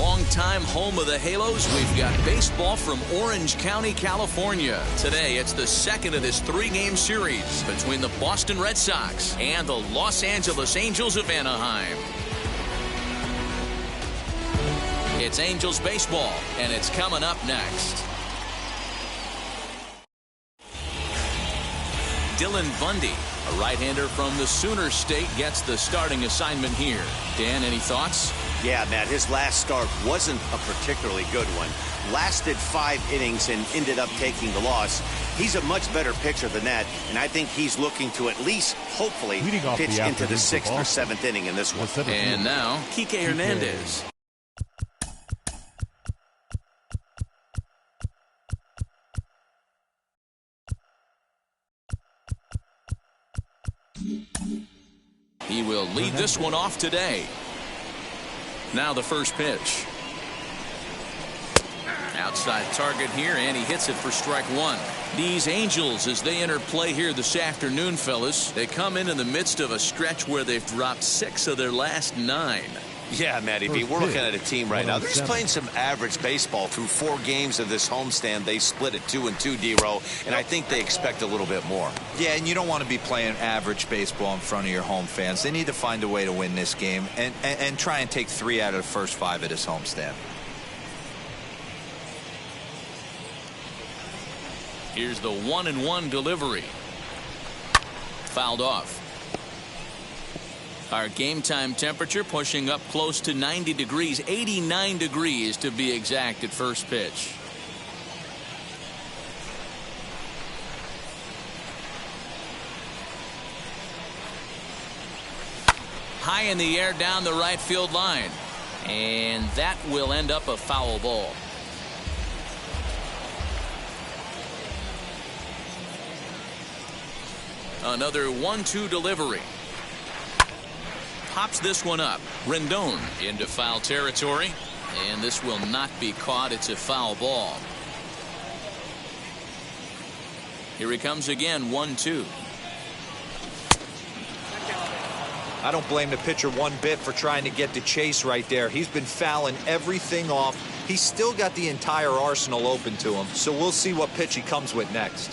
Longtime home of the Halos, we've got baseball from Orange County, California. Today, it's the second of this three-game series between the Boston Red Sox and the Los Angeles Angels of Anaheim. It's Angels baseball, and it's coming up next. Dylan Bundy, a right-hander from the Sooner State, gets the starting assignment here. Dan, any thoughts? Yeah, Matt, his last start wasn't a particularly good one. Lasted 5 innings and ended up taking the loss. He's a much better pitcher than that, and I think he's looking to at least, hopefully, pitch into the 6th or 7th inning in this one. And now, Kike Hernandez. He will lead this one off today. Now the first pitch. Outside target here, and he hits it for strike one. These Angels, as they enter play here this afternoon, fellas, they come in the midst of a stretch where they've dropped 6 of their last 9. Yeah, Matty B, we're looking at a team right now. They're just playing some average baseball through 4 games of this homestand. They split it 2-2, D-Row, and I think they expect a little bit more. Yeah, and you don't want to be playing average baseball in front of your home fans. They need to find a way to win this game and try and take 3 out of the first 5 of this homestand. Here's the 1-1 delivery. Fouled off. Our game time temperature pushing up close to 90 degrees, 89 degrees to be exact at first pitch. High in the air down the right field line. And that will end up a foul ball. Another 1-2 delivery. Pops this one up. Rendon into foul territory, and this will not be caught. It's a foul ball. Here he comes again, 1-2. I don't blame the pitcher one bit for trying to get the chase right there. He's been fouling everything off. He's still got the entire arsenal open to him, so we'll see what pitch he comes with next.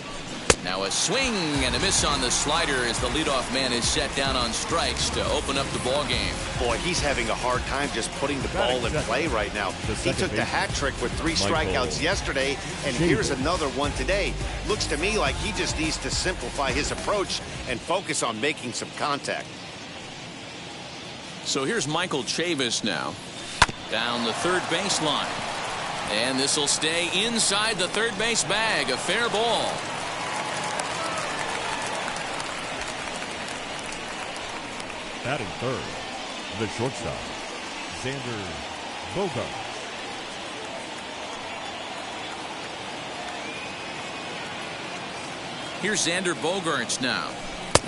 Now a swing and a miss on the slider as the leadoff man is set down on strikes to open up the ball game. Boy, he's having a hard time just putting the ball in play right now. He took the hat trick with 3 strikeouts yesterday, and here's another one today. Looks to me like he just needs to simplify his approach and focus on making some contact. So here's Michael Chavis now. Down the third baseline. And this will stay inside the third base bag. A fair ball. Batting third, the shortstop, Xander Bogaerts. Here's Xander Bogaerts now,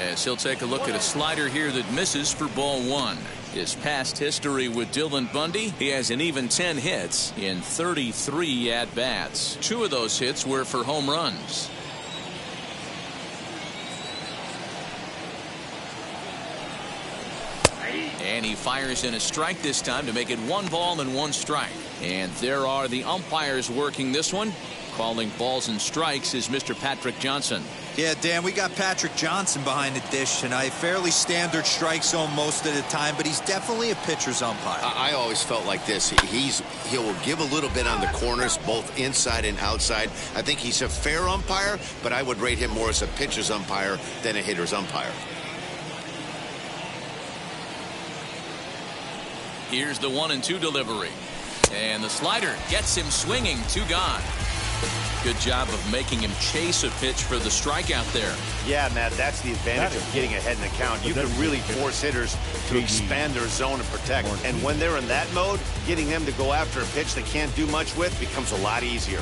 as he'll take a look at a slider here that misses for ball 1. His past history with Dylan Bundy, he has an even 10 hits in 33 at-bats. 2 of those hits were for home runs. And he fires in a strike this time to make it 1 ball and 1 strike. And there are the umpires working this one. Calling balls and strikes is Mr. Patrick Johnson. Yeah, Dan, we got Patrick Johnson behind the dish tonight. Fairly standard strike zone most of the time, but he's definitely a pitcher's umpire. I always felt like this. He'll give a little bit on the corners, both inside and outside. I think he's a fair umpire, but I would rate him more as a pitcher's umpire than a hitter's umpire. Here's the 1-2 delivery. And the slider gets him swinging. 2 gone. Good job of making him chase a pitch for the strikeout there. Yeah, Matt, that's the advantage of getting ahead in the count. You can really force hitters to expand their zone and protect. And when they're in that mode, getting them to go after a pitch they can't do much with becomes a lot easier.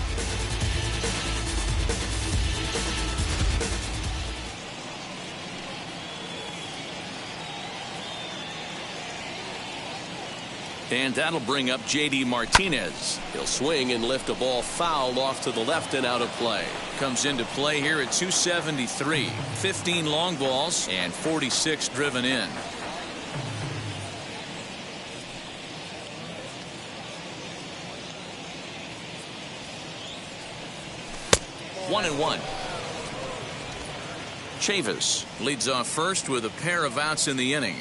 And that'll bring up J.D. Martinez. He'll swing and lift a ball foul off to the left and out of play. Comes into play here at 273. 15 long balls and 46 driven in. 1-1. Chavis leads off first with a pair of outs in the inning.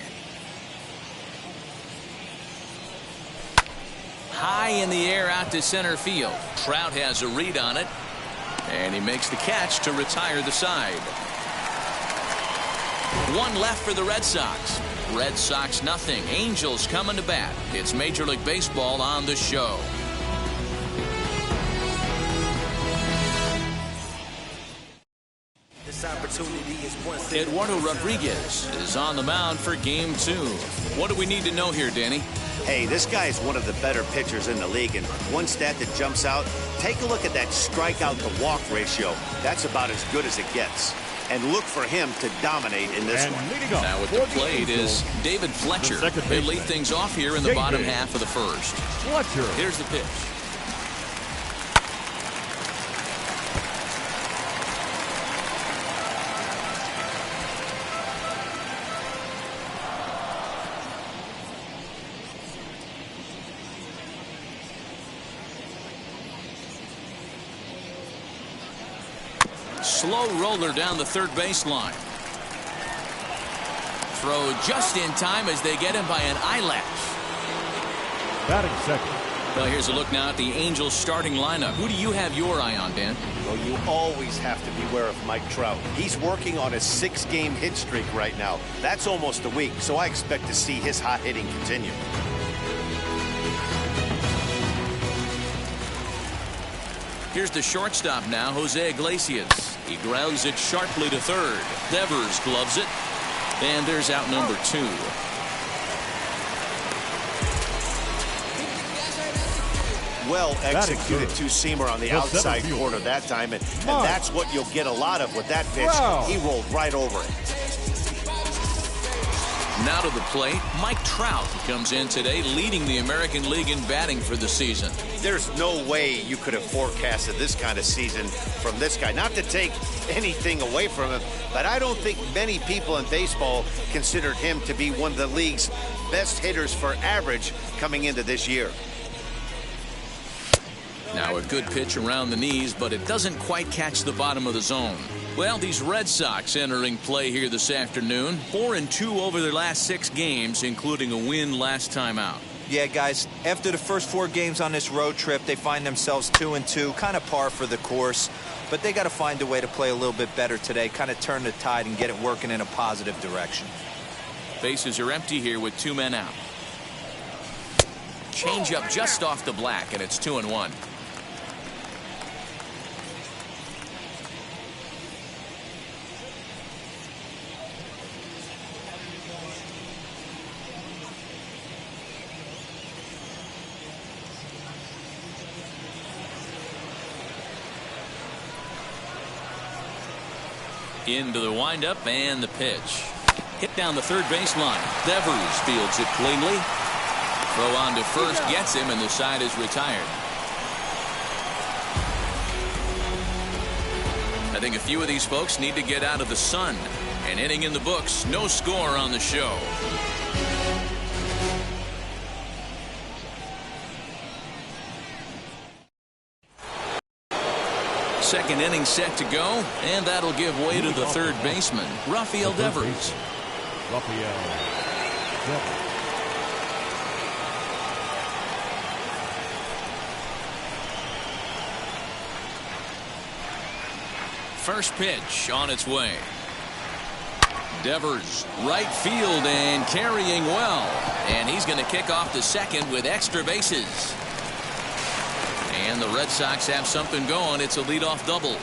High in the air out to center field. Trout has a read on it, and he makes the catch to retire the side. One left for the Red Sox. Red Sox nothing. Angels coming to bat. It's Major League Baseball on the show. Eduardo Rodriguez is on the mound for game 2. What do we need to know here, Danny? Hey, this guy is one of the better pitchers in the league, and one stat that jumps out, take a look at that strikeout to walk ratio. That's about as good as it gets. And look for him to dominate in this one. Now at the plate is David Fletcher. They lead things off here in the bottom half of the first. Fletcher. Here's the pitch. Slow roller down the third baseline. Throw just in time as they get him by an eyelash. Batting second. Well, here's a look now at the Angels starting lineup. Who do you have your eye on, Dan? Well, you always have to beware of Mike Trout. He's working on a 6-game hit streak right now. That's almost a week, so I expect to see his hot hitting continue. Here's the shortstop now, Jose Iglesias. He grounds it sharply to third. Devers gloves it. And there's out number 2. Well executed two-seamer on the outside corner that time, and that's what you'll get a lot of with that pitch. He rolled right over it. Now to the plate, Mike Trout comes in today leading the American League in batting for the season. There's no way you could have forecasted this kind of season from this guy. Not to take anything away from him, but I don't think many people in baseball considered him to be one of the league's best hitters for average coming into this year. Now a good pitch around the knees, but it doesn't quite catch the bottom of the zone. Well, these Red Sox entering play here this afternoon. 4-2 over their last 6 games, including a win last time out. Yeah, guys, after the first 4 games on this road trip, they find themselves 2-2, kind of par for the course. But they got to find a way to play a little bit better today, kind of turn the tide and get it working in a positive direction. Bases are empty here with 2 men out. Change up just off the black, and it's 2-1. Into the windup and the pitch. Hit down the third baseline. Devers fields it cleanly. Throw on to first gets him, and the side is retired. I think a few of these folks need to get out of the sun. An inning in the books. No score on the show. Second inning set to go, and that'll give way to the third baseman, Rafael Devers. First pitch on its way. Devers, right field and carrying well. And he's going to kick off the second with extra bases. And the Red Sox have something going. It's a leadoff double.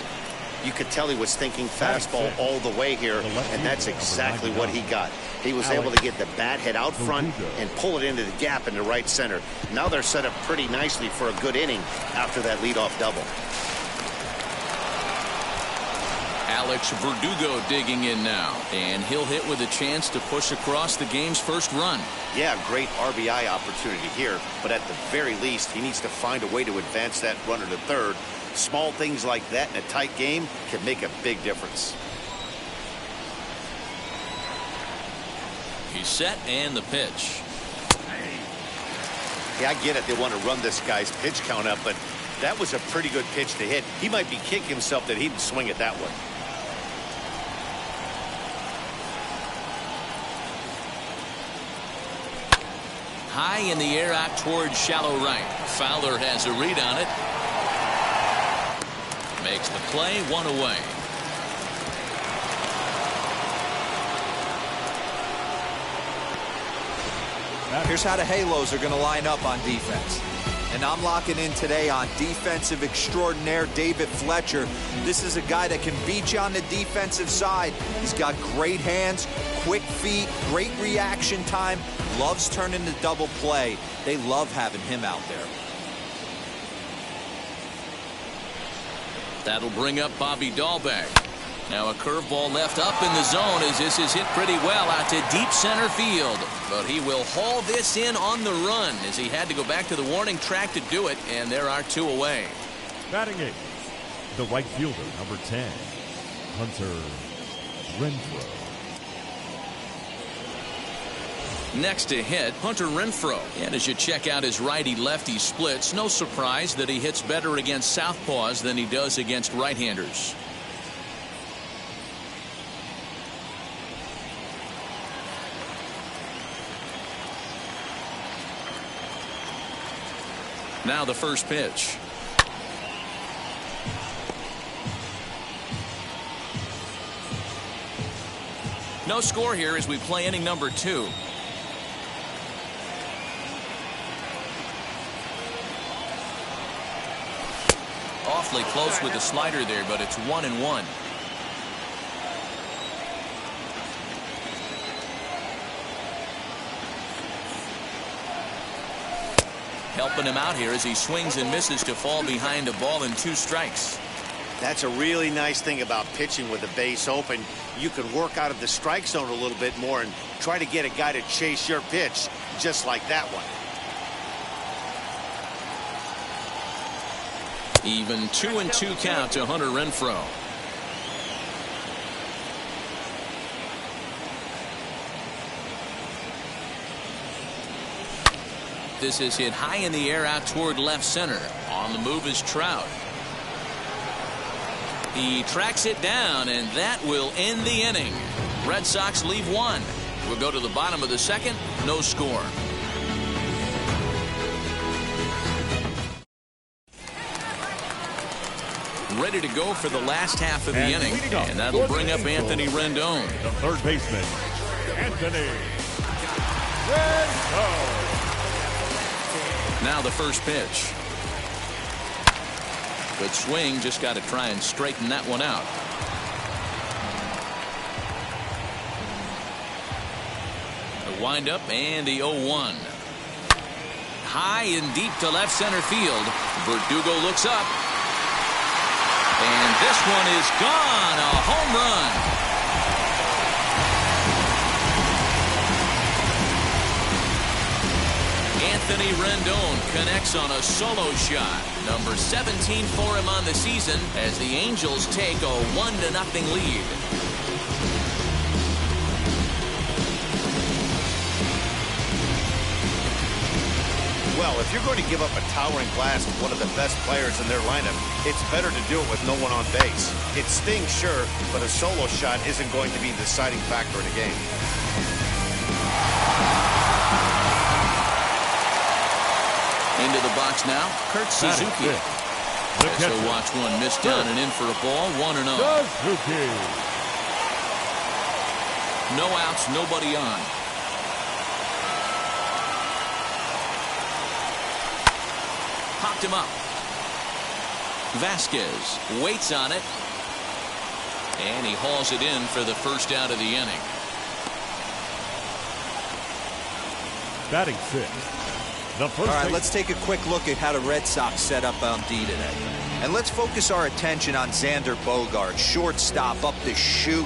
You could tell he was thinking fastball all the way here, and that's exactly what he got. He was able to get the bat head out front and pull it into the gap in the right center. Now they're set up pretty nicely for a good inning after that leadoff double. Alex Verdugo digging in now, and he'll hit with a chance to push across the game's first run. Yeah, great RBI opportunity here, but at the very least, he needs to find a way to advance that runner to third. Small things like that in a tight game can make a big difference. He's set, and the pitch. Yeah, I get it. They want to run this guy's pitch count up, but That was a pretty good pitch to hit. He might be kicking himself that he didn't swing it that way. High in the air out towards shallow right. Fowler has a read on it. Makes the play, one away. Here's how the Halos are going to line up on defense. And I'm locking in today on defensive extraordinaire David Fletcher. This is a guy that can beat you on the defensive side. He's got great hands, quick feet, great reaction time, loves turning the double play. They love having him out there. That'll bring up Bobby Dahlbeck. Now a curveball left up in the zone as this is hit pretty well out to deep center field. But he will haul this in on the run as he had to go back to the warning track to do it, and there are two away. Batting eighth, the right fielder, number 10, Hunter Renfroe. Next to hit, Hunter Renfroe. And as you check out his righty-lefty splits, no surprise that he hits better against southpaws than he does against right-handers. Now the first pitch. No score here as we play inning number 2. Awfully close with the slider there, but it's 1-1. Helping him out here as he swings and misses to fall behind a ball and 2 strikes. That's a really nice thing about pitching with the base open. You can work out of the strike zone a little bit more and try to get a guy to chase your pitch just like that one. Even 2-2 count to Hunter Renfroe. This is hit high in the air out toward left center. On the move is Trout. He tracks it down, and that will end the inning. Red Sox leave 1. We'll go to the bottom of the second. No score. Ready to go for the last half of the inning, and that'll bring up Anthony Rendon. The third baseman, Anthony Rendon. Now the first pitch. Good swing, just got to try and straighten that one out. The windup and the 0-1. High and deep to left center field. Verdugo looks up. And this one is gone. A home run. Anthony Rendon connects on a solo shot. Number 17 for him on the season as the Angels take a 1-0 lead. Well, if you're going to give up a towering blast to one of the best players in their lineup, it's better to do it with no one on base. It stings, sure, but a solo shot isn't going to be the deciding factor in a game. Into the box now, Kurt Suzuki. So watch one miss down and in for a ball, 1-0. Suzuki. No outs, nobody on. Popped him up. Vasquez waits on it. And he hauls it in for the first out of the inning. Batting fifth. The first. All right, let's take a quick look at how the Red Sox set up on D today. And let's focus our attention on Xander Bogaerts, shortstop, up the chute.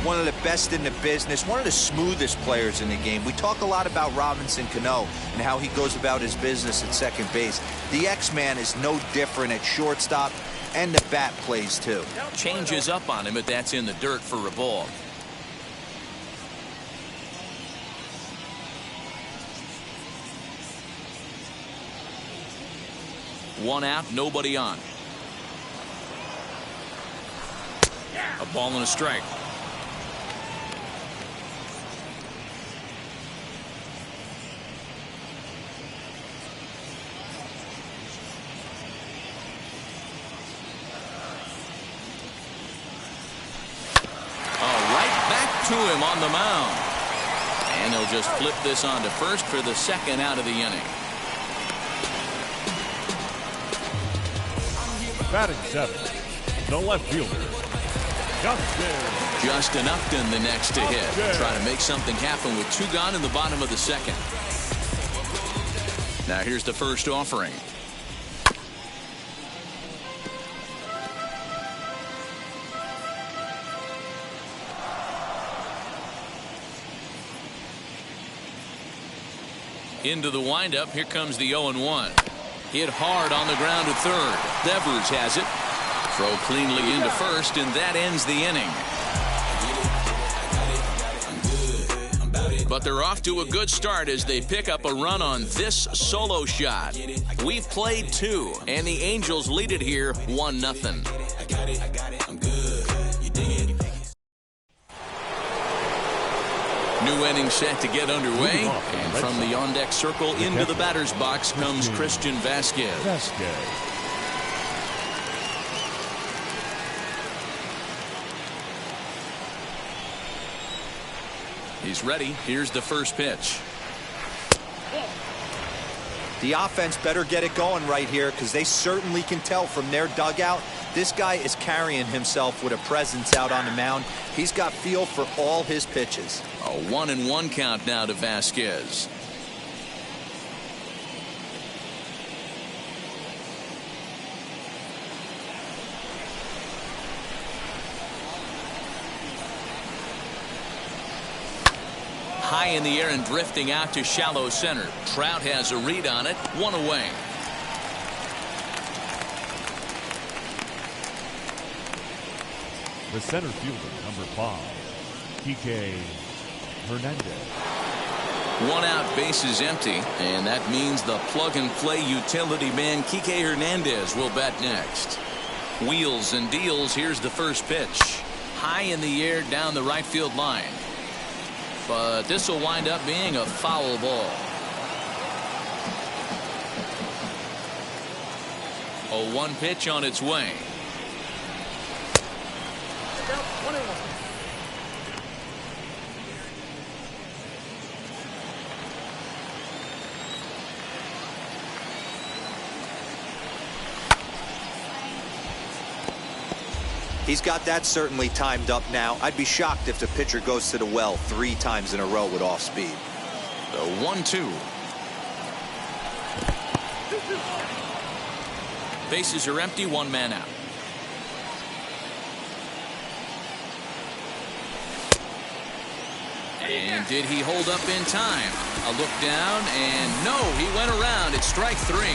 One of the best in the business, one of the smoothest players in the game. We talk a lot about Robinson Cano and how he goes about his business at second base. The X-Man is no different at shortstop, and the bat plays too. Changes up on him, but that's in the dirt for a ball. 1 out, nobody on. A ball and a strike. To him on the mound. And they'll just flip this on to first for the 2nd out of the inning. Batting 7th, the left fielder, Justin Upton the next to hit. Trying to make something happen with 2 gone in the bottom of the 2nd. Now here's the first offering. Into the windup. Here comes the 0-1. Hit hard on the ground to third. Devers has it. Throw cleanly into first, and that ends the inning. But they're off to a good start as they pick up a run on this solo shot. We've played 2, and the Angels lead it here 1-0. New inning set to get underway, and from the on-deck circle into the batter's box comes Christian Vasquez. He's ready. Here's the first pitch. The offense better get it going right here, because they certainly can tell from their dugout this guy is carrying himself with a presence out on the mound. He's got feel for all his pitches. A 1-1 count now to Vasquez. High in the air and drifting out to shallow center. Trout has a read on it. 1 away. The center fielder, number 5, Kike Hernandez. 1 out, bases empty, and that means the plug-and-play utility man Kike Hernandez will bat next. Wheels and deals. Here's the first pitch. High in the air down the right field line. But this will wind up being a foul ball. A 1 pitch on its way. He's got that certainly timed up now. I'd be shocked if the pitcher goes to the well 3 times in a row with off speed. The 1-2. Bases are empty, 1 man out. And did he hold up in time? A look down, and no, he went around. It's strike 3.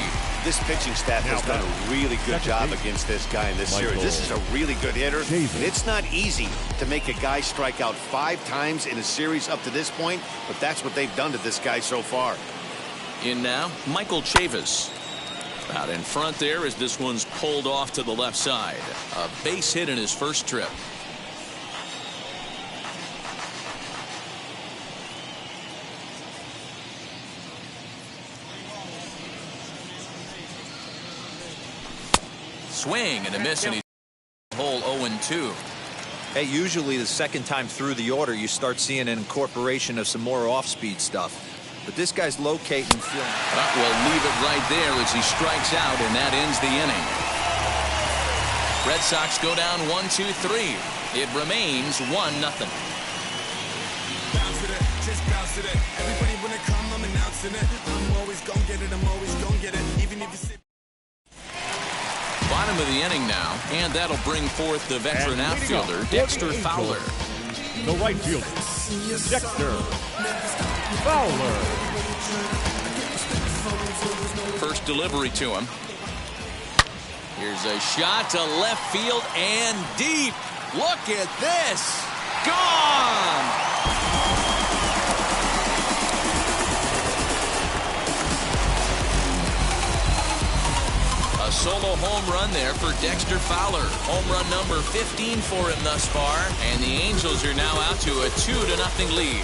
This pitching staff has done a really good job against this guy in this series. This is a really good hitter. And it's not easy to make a guy strike out 5 times in a series up to this point, but that's what they've done to this guy so far. In now, Michael Chavis. Out in front there as this one's pulled off to the left side. A base hit in his first trip. Swing and a miss, and he's hole 0-2. Hey, usually the second time through the order you start seeing an incorporation of some more off-speed stuff. But this guy's locating and feeling. We'll leave it right there as he strikes out, and that ends the inning. Red Sox go down 1-2-3. It remains 1-0. Bounce it, just bounce it. Everybody when they come, I'm announcing it. I'm always gonna get it, I'm always gonna get it. Even if you sit. Bottom of the inning now, and that'll bring forth the veteran outfielder, Dexter Fowler. The right fielder, Dexter Fowler. First delivery to him. Here's a shot to left field and deep. Look at this. Gone! A solo home run there for Dexter Fowler. Home run number 15 for him thus far. And the Angels are now out to a 2-0 lead.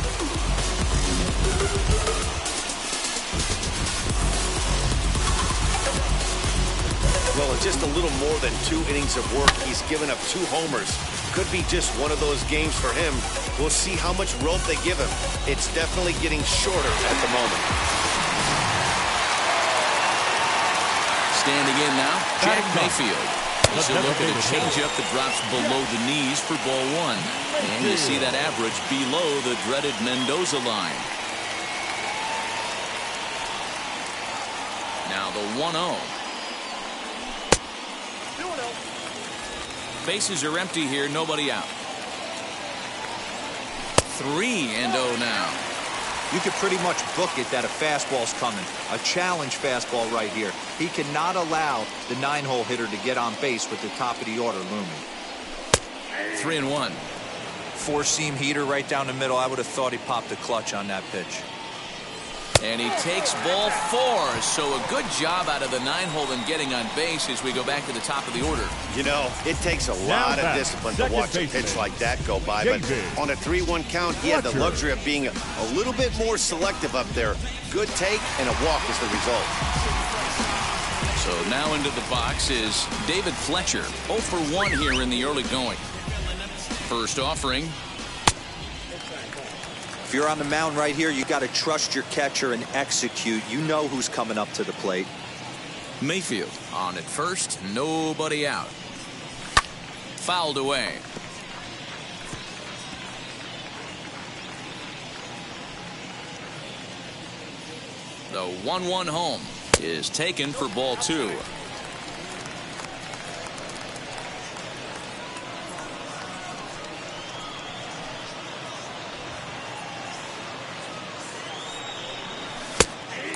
Well, in just a little more than 2 innings of work, he's given up 2 homers. Could be just one of those games for him. We'll see how much rope they give him. It's definitely getting shorter at the moment. Standing in now, Jack Mayfield. This will look at a changeup that drops below the knees for ball 1. And you see that average below the dreaded Mendoza line. Now the 1-0. Bases are empty here, nobody out. 3-0 now. You could pretty much book it that a fastball's coming. A challenge fastball right here. He cannot allow the 9-hole hitter to get on base with the top of the order looming. 3-1. 4-seam heater right down the middle. I would have thought he popped a clutch on that pitch. And he takes ball 4. So a good job out of the 9-hole in getting on base as we go back to the top of the order. You know, it takes a lot of discipline to watch a pitch like that go by. But on a 3-1 count, he had the luxury of being a little bit more selective up there. Good take and a walk is the result. So now into the box is David Fletcher. 0 for 1 here in the early going. First offering. If you're on the mound right here, you got to trust your catcher and execute. You know who's coming up to the plate. Mayfield on at first, nobody out. Fouled away. The 1-1 home is taken for ball 2.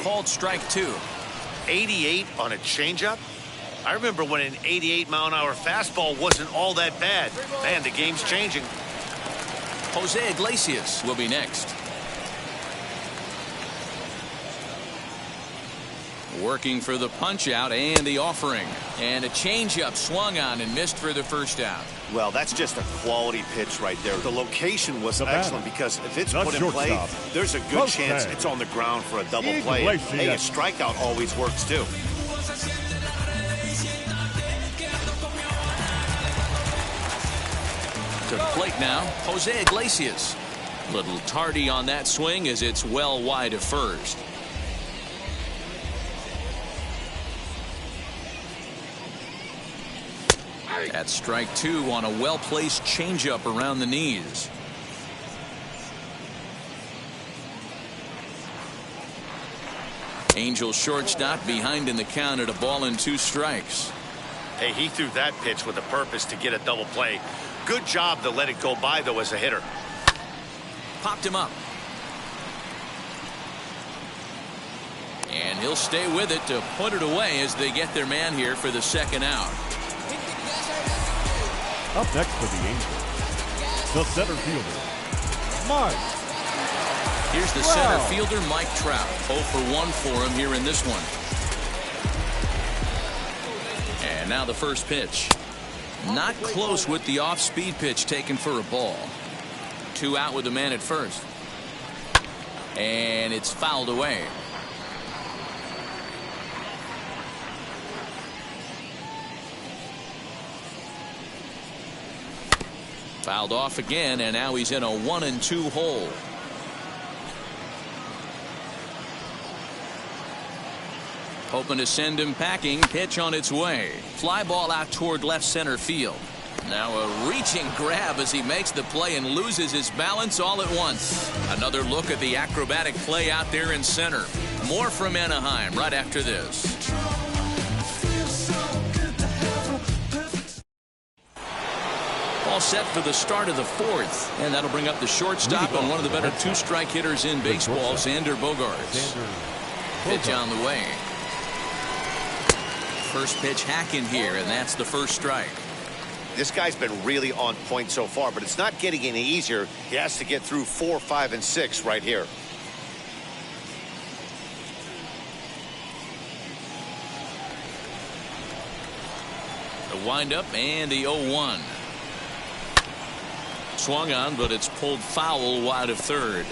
Called strike 2. 88 on a changeup? I remember when an 88-mile-an-hour fastball wasn't all that bad. Man, the game's changing. Jose Iglesias will be next. Working for the punch-out and the offering. And a changeup swung on and missed for the first out. Well, that's just a quality pitch right there. The location was excellent because if it's put in play, there's a good chance it's on the ground for a double play. Hey, a strikeout always works too. To the plate now, Jose Iglesias. Little tardy on that swing as it's well wide of first. That's strike 2 on a well-placed changeup around the knees. Angels shortstop behind in the count at a ball and 2 strikes. Hey, he threw that pitch with a purpose to get a double play. Good job to let it go by, though, as a hitter. Popped him up. And he'll stay with it to put it away as they get their man here for the second out. Up next for the Angels, the center fielder, Mike. Here's the center fielder, Mike Trout. 0 for 1 for him here in this one. And now the first pitch. Not close with the off-speed pitch taken for a ball. 2 out with the man at first. And it's fouled away. Fouled off again, and now he's in a 1-2 hole. Hoping to send him packing. Pitch on its way. Fly ball out toward left center field. Now a reaching grab as he makes the play and loses his balance all at once. Another look at the acrobatic play out there in center. More from Anaheim right after this. All set for the start of the 4th, and that'll bring up the shortstop and one of the better 2-strike hitters in baseball, Xander Bogaerts. Pitch on the way. First pitch hacking here, and that's the first strike. This guy's been really on point so far, but it's not getting any easier. He has to get through 4, 5, and 6 right here. windup and the 0-1. Swung on, but it's pulled foul wide of third.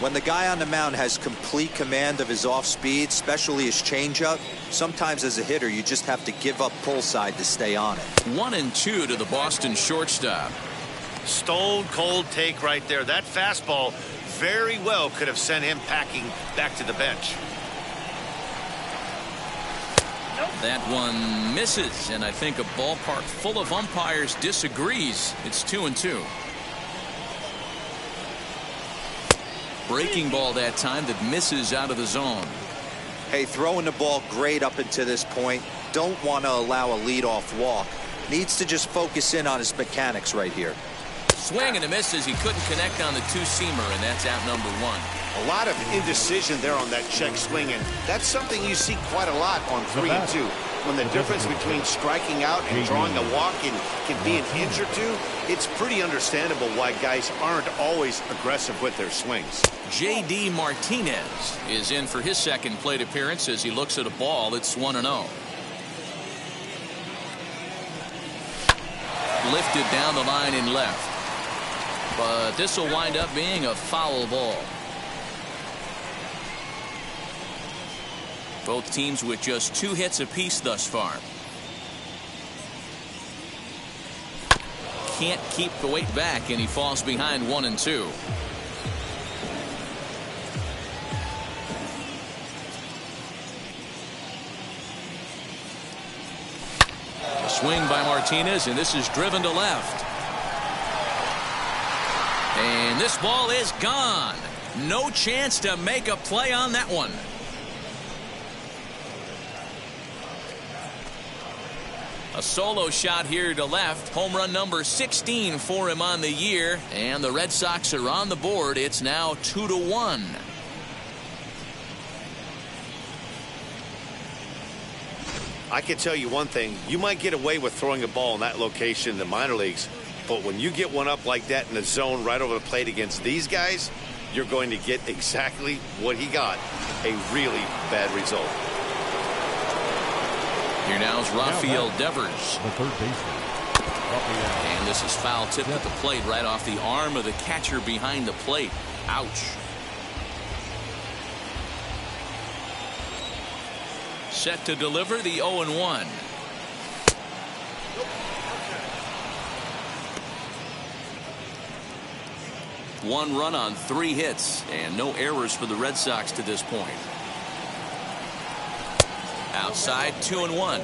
When the guy on the mound has complete command of his off speed, especially his changeup, sometimes as a hitter you just have to give up pull side to stay on it. 1-2 to the Boston shortstop. Stone cold take right there. That fastball very well could have sent him packing back to the bench. That one misses, and I think a ballpark full of umpires disagrees. It's 2-2. Breaking ball that time that misses out of the zone. Hey, throwing the ball great up until this point. Don't want to allow a leadoff walk. Needs to just focus in on his mechanics right here. Swing and a miss as he couldn't connect on the two-seamer, and that's out number 1. A lot of indecision there on that check swing, and that's something you see quite a lot on 3-2. When the difference between striking out and drawing a walk can be an inch or two, it's pretty understandable why guys aren't always aggressive with their swings. J.D. Martinez is in for his second plate appearance as he looks at a ball that's 1-0. Lifted down the line in left. But this will wind up being a foul ball. Both teams with just 2 hits apiece thus far. Can't keep the weight back, and he falls behind 1-2. A swing by Martinez, and this is driven to left. And this ball is gone. No chance to make a play on that one. A solo shot here to left. Home run number 16 for him on the year. And the Red Sox are on the board. It's now 2-1. I can tell you one thing. You might get away with throwing a ball in that location in the minor leagues. But when you get one up like that in the zone right over the plate against these guys, you're going to get exactly what he got. A really bad result. Here now is Rafael Devers. The third baseman. And this is foul tip at the plate right off the arm of the catcher behind the plate. Ouch. Set to deliver the 0-1. One run on 3 hits and no errors for the Red Sox to this point. Outside 2-1.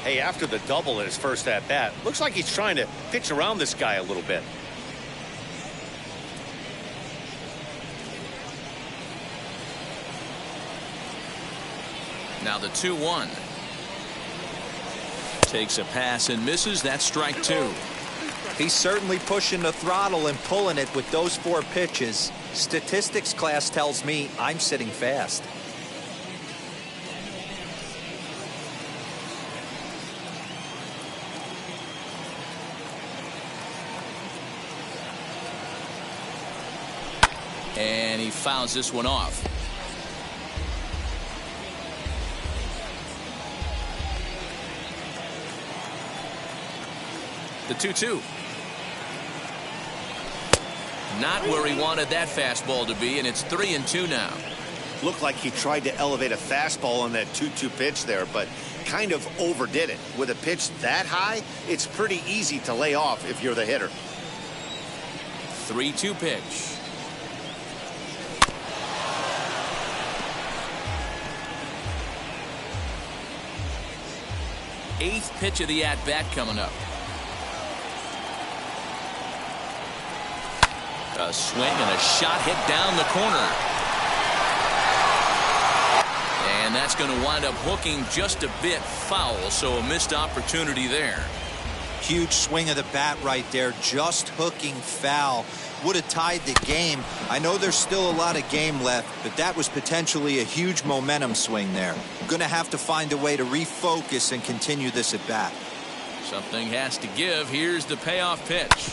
Hey, after the double in his first at bat, looks like he's trying to pitch around this guy a little bit. Now the 2-1. Takes a pass and misses. That's strike 2. He's certainly pushing the throttle and pulling it with those 4 pitches. Statistics class tells me I'm sitting fast. And he fouls this one off. The 2-2. Not where he wanted that fastball to be, and it's 3-2 now. Looked like he tried to elevate a fastball on that 2-2 pitch there, but kind of overdid it. With a pitch that high, it's pretty easy to lay off if you're the hitter. 3-2 pitch. Eighth pitch of the at-bat coming up. A swing and a shot hit down the corner. And that's going to wind up hooking just a bit foul, so a missed opportunity there. Huge swing of the bat right there, just hooking foul. Would have tied the game. I know there's still a lot of game left, but that was potentially a huge momentum swing there. Going to have to find a way to refocus and continue this at bat. Something has to give. Here's the payoff pitch.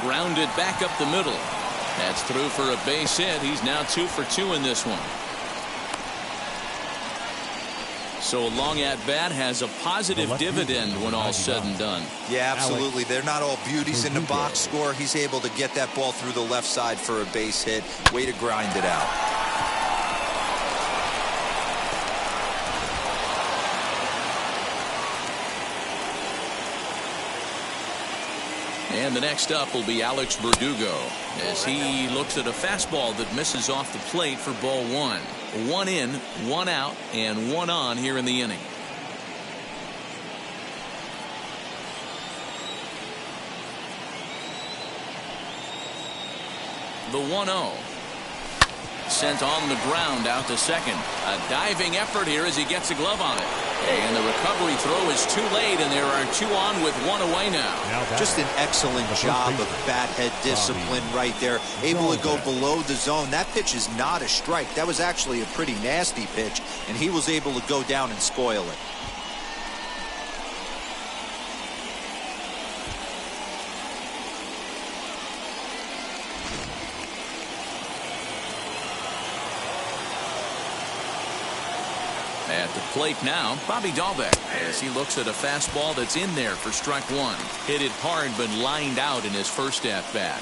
Grounded back up the middle. That's through for a base hit. He's now 2 for 2 in this one. So a long at bat has a positive dividend when all's said and done. Yeah, absolutely. They're not all beauties in the box score. He's able to get that ball through the left side for a base hit. Way to grind it out. And the next up will be Alex Verdugo as he looks at a fastball that misses off the plate for ball one. 1 in, 1 out, and 1 on here in the inning. The 1-0. Sent on the ground out to second. A diving effort here as he gets a glove on it. And the recovery throw is too late, and there are 2 on with 1 away now. Just an excellent job of bat head discipline right there. Able to go below the zone. That pitch is not a strike. That was actually a pretty nasty pitch, and he was able to go down and spoil it. At the plate now, Bobby Dahlbeck, as he looks at a fastball that's in there for strike 1. Hit it hard, but lined out in his first at bat.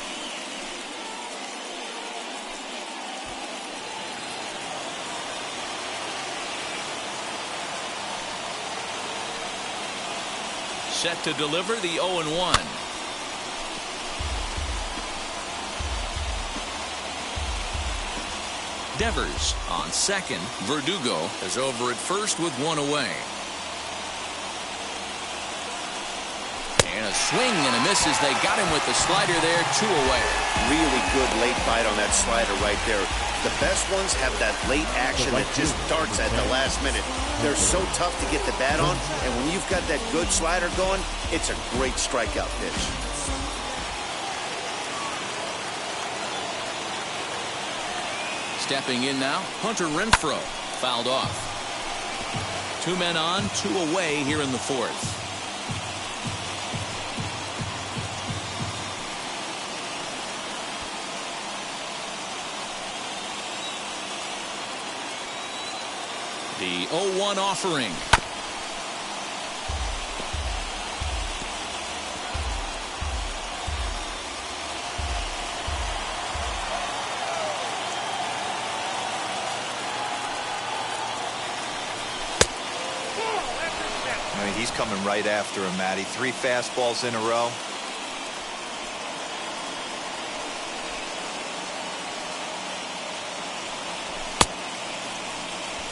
Set to deliver the 0-1. Devers on second. Verdugo is over at first with 1 away. And a swing and a miss as they got him with the slider there. 2 away. Really good late bite on that slider right there. The best ones have that late action that just darts at the last minute. They're so tough to get the bat on, and when you've got that good slider going, it's a great strikeout pitch. Stepping in now, Hunter Renfroe fouled off. 2 men on, 2 away here in the 4th. The 0-1 offering. He's coming right after him, Matty. 3 fastballs in a row.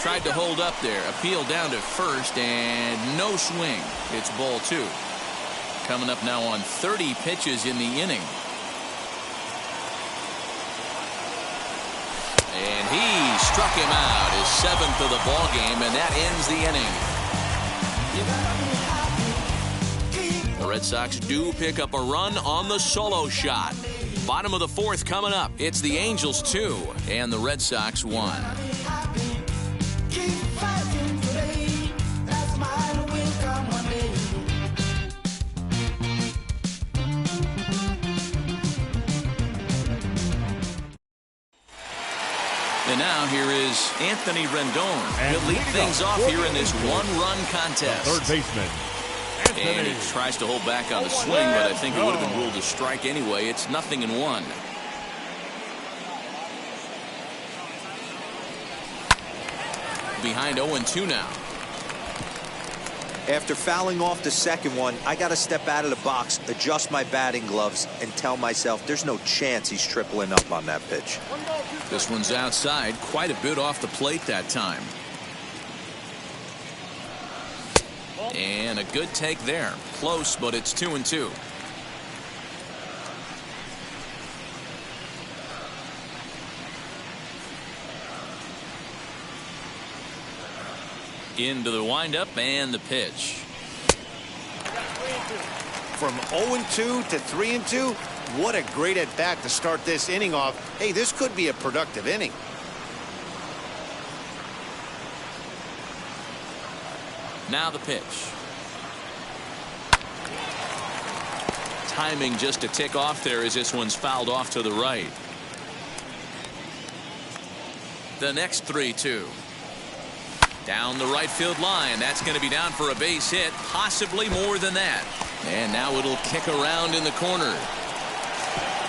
Tried to hold up there. Appeal down to first, and no swing. It's ball 2. Coming up now on 30 pitches in the inning. And he struck him out, his 7th of the ball game, and that ends the inning. The Red Sox do pick up a run on the solo shot. Bottom of the 4th coming up. It's the Angels 2 and the Red Sox 1. And now here is Anthony Rendon. He'll lead things off here in this 1-run contest. Third baseman. And he tries to hold back on the swing, but I think it would have been ruled a strike anyway. It's 0-1. Behind 0-2 now. After fouling off the second one, I got to step out of the box, adjust my batting gloves, and tell myself there's no chance he's tripling up on that pitch. This one's outside, quite a bit off the plate that time. And a good take there. Close, but it's 2-2. Into the windup and the pitch. From 0-2 to 3-2, what a great at bat to start this inning off. Hey, this could be a productive inning. Now the pitch. Timing just a tick off there as this one's fouled off to the right. The next 3-2. Down the right field line. That's going to be down for a base hit, possibly more than that. And now it'll kick around in the corner.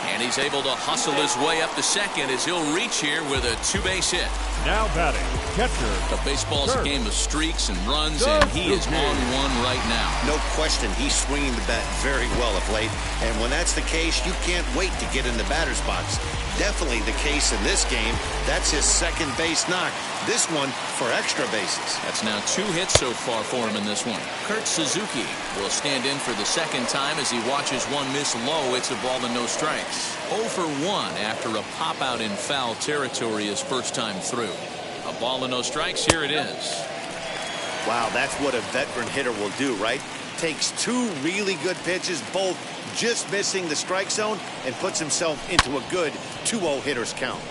And he's able to hustle his way up to second as he'll reach here with a two-base hit. Now batting, catcher. The baseball's a game of streaks and runs, and he is on one right now. No question, he's swinging the bat very well of late. And when that's the case, you can't wait to get in the batter's box. Definitely the case in this game. That's his second base knock. This one for extra bases. That's now 2 hits so far for him in this one. Kurt Suzuki will stand in for the second time as he watches one miss low. It's a ball and no strikes. 0 for 1 after a pop out in foul territory his first time through. A ball and no strikes. Here it is. Wow, that's what a veteran hitter will do, right? Takes 2 really good pitches, both just missing the strike zone, and puts himself into a good 2-0 hitter's count.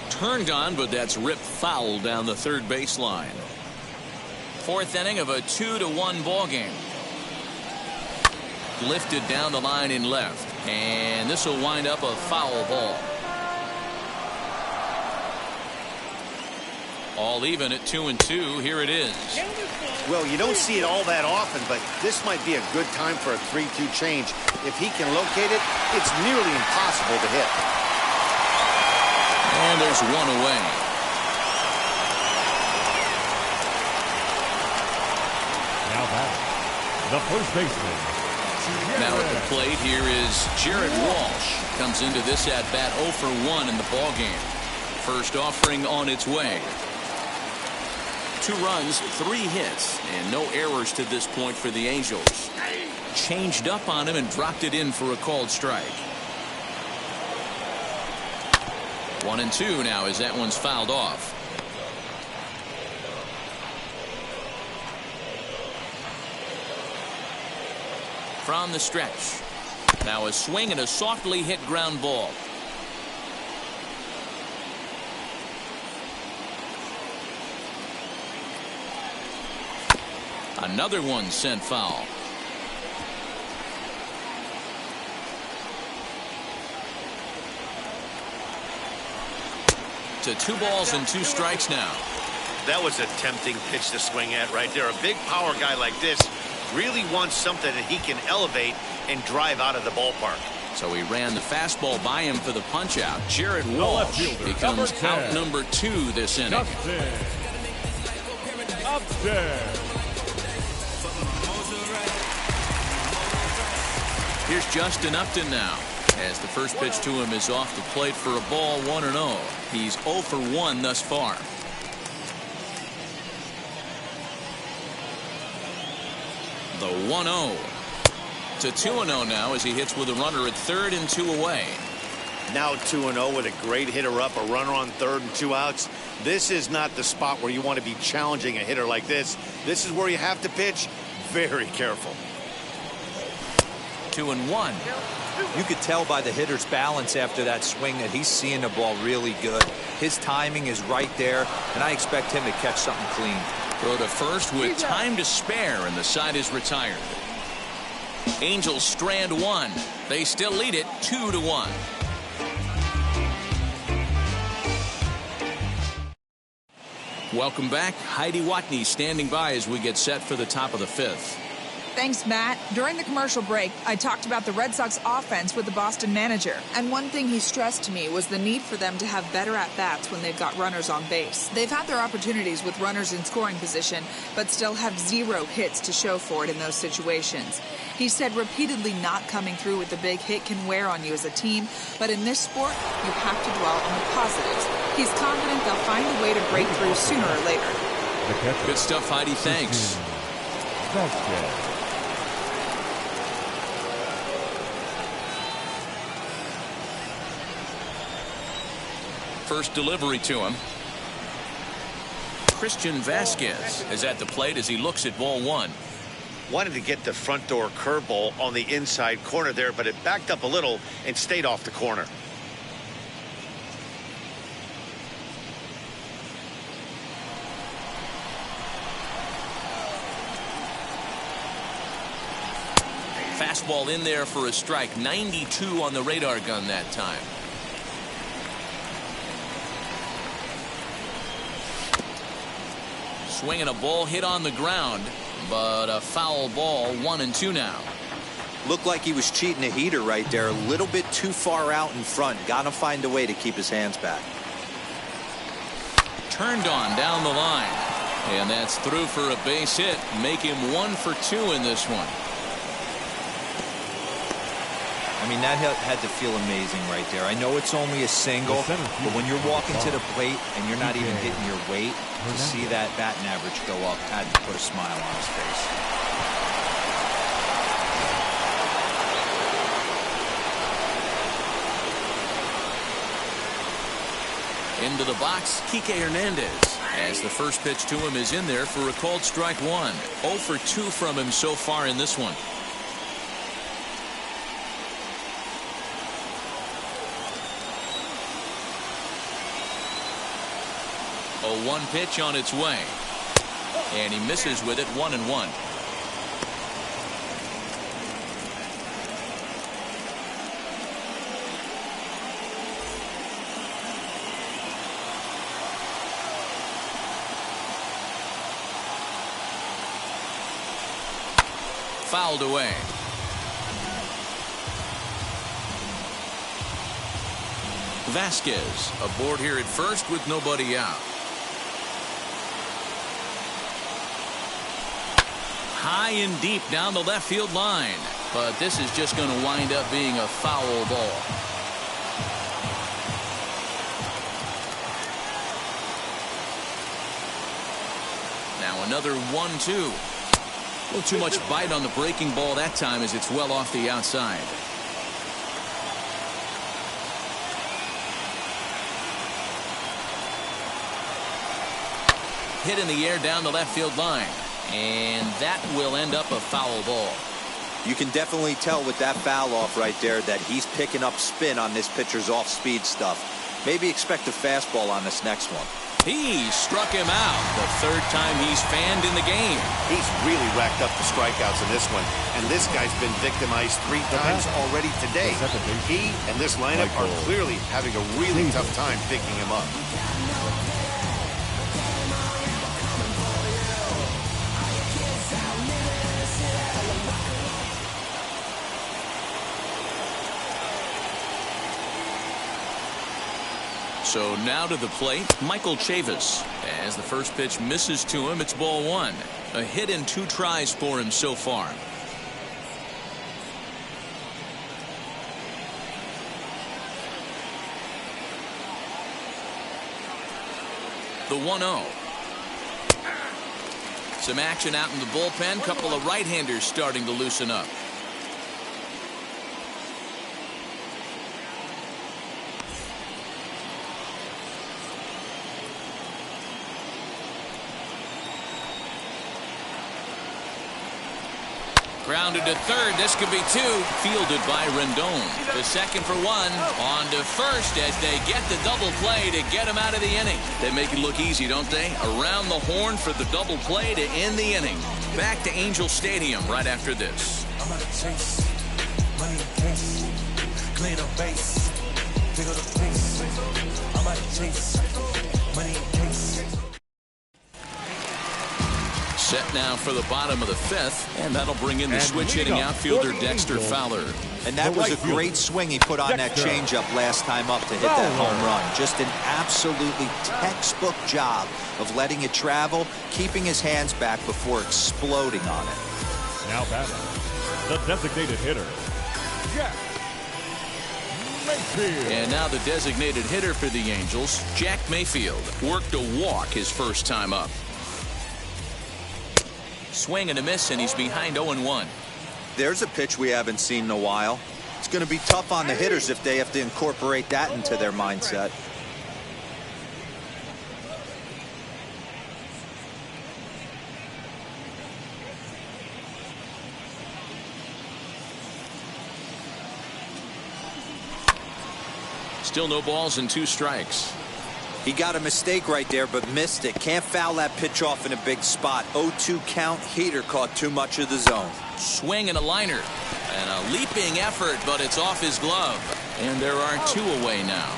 Turned on, but that's ripped foul down the third baseline. 4th inning of a 2-1 ball game. Lifted down the line in left, and this will wind up a foul ball. All even at 2-2. Here it is. Well, you don't see it all that often, but this might be a good time for a 3-2 change. If he can locate it, it's nearly impossible to hit. And there's one away. Now batting, the first baseman. Now at the plate here is Jared Walsh. Comes into this at bat 0 for 1 in the ball game. First offering on its way. 2 runs, 3 hits, and no errors to this point for the Angels. Changed up on him and dropped it in for a called strike. 1-2 now as that one's fouled off. From the stretch. Now a swing and a softly hit ground ball. Another one sent foul. To 2 balls and 2 strikes now. That was a tempting pitch to swing at right there. A big power guy like this really wants something that he can elevate and drive out of the ballpark. So he ran the fastball by him for the punch out. Jared Walsh becomes out number 2 this inning. Upstairs. Here's Justin Upton now, as the first pitch to him is off the plate for a ball, 1-0. He's 0 for 1 thus far. The 1-0 to 2-0 now as he hits with a runner at third and 2 away. Now 2-0 with a great hitter up, a runner on third and 2 outs. This is not the spot where you want to be challenging a hitter like this. This is where you have to pitch very careful. 2-1. You could tell by the hitter's balance after that swing that he's seeing the ball really good. His timing is right there, and I expect him to catch something clean. Throw to first with time to spare, and the side is retired. Angels strand 1. They still lead it 2-1. Welcome back. Heidi Watney standing by as we get set for the top of the 5th. Thanks, Matt. During the commercial break, I talked about the Red Sox offense with the Boston manager. And one thing he stressed to me was the need for them to have better at-bats when they've got runners on base. They've had their opportunities with runners in scoring position, but still have 0 hits to show for it in those situations. He said repeatedly not coming through with the big hit can wear on you as a team, but in this sport, you have to dwell on the positives. He's confident they'll find a way to break through sooner or later. Good stuff, Heidi. Thanks. First delivery to him. Christian Vasquez is at the plate as he looks at ball 1. Wanted to get the front door curveball on the inside corner there, but it backed up a little and stayed off the corner. Fastball in there for a strike. 92 on the radar gun that time. Swinging a ball hit on the ground, but a foul ball. 1-2 now. Looked like he was cheating a heater right there. A little bit too far out in front. Got to find a way to keep his hands back. Turned on down the line. And that's through for a base hit. Make him 1 for 2 in this one. I mean, that had to feel amazing right there. I know it's only a single, but when you're walking to the plate and you're not even hitting your weight, to see that batting average go up had to put a smile on his face. Into the box, Kike Hernandez. As the first pitch to him is in there for a called strike 1. 0 for 2 from him so far in this one. A 1 pitch on its way. And he misses with it. 1-1. Fouled away. Vasquez aboard here at first with nobody out. High and deep down the left field line, but this is just going to wind up being a foul ball. Now another 1-2. A little too much bite on the breaking ball that time as it's well off the outside. Hit in the air down the left field line. And that will end up a foul ball. You can definitely tell with that foul off right there that he's picking up spin on this pitcher's off-speed stuff. Maybe expect a fastball on this next one. He struck him out the third time he's fanned in the game. He's really racked up the strikeouts in this one, and this guy's been victimized 3 times already today. He and this lineup are clearly having a really tough time picking him up. So now to the plate, Michael Chavis. As the first pitch misses to him, it's ball 1. A hit in 2 tries for him so far. The 1-0. Some action out in the bullpen. Couple of right-handers starting to loosen up. Grounded to third. This could be 2. Fielded by Rendon. To second for 1. On to first as they get the double play to get him out of the inning. They make it look easy, don't they? Around the horn for the double play to end the inning. Back to Angel Stadium right after this. I'm out of chase. Money in case. Clear the base. Figure the pace. I'm out of chase. Money in case. Set now for the bottom of the 5th, and that'll bring in the switch-hitting outfielder Dexter Fowler. And that was a great swing he put on that changeup last time up to hit that home run. Just an absolutely textbook job of letting it travel, keeping his hands back before exploding on it. Now batting, the designated hitter, Jack Mayfield. And now the designated hitter for the Angels, Jack Mayfield, worked a walk his first time up. Swing and a miss, and he's behind 0-1. There's a pitch we haven't seen in a while. It's going to be tough on the hitters if they have to incorporate that into their mindset. Still no balls and 2 strikes. He got a mistake right there, but missed it. Can't foul that pitch off in a big spot. 0-2 count. Heater caught too much of the zone. Swing and a liner. And a leaping effort, but it's off his glove. And there are 2 away now.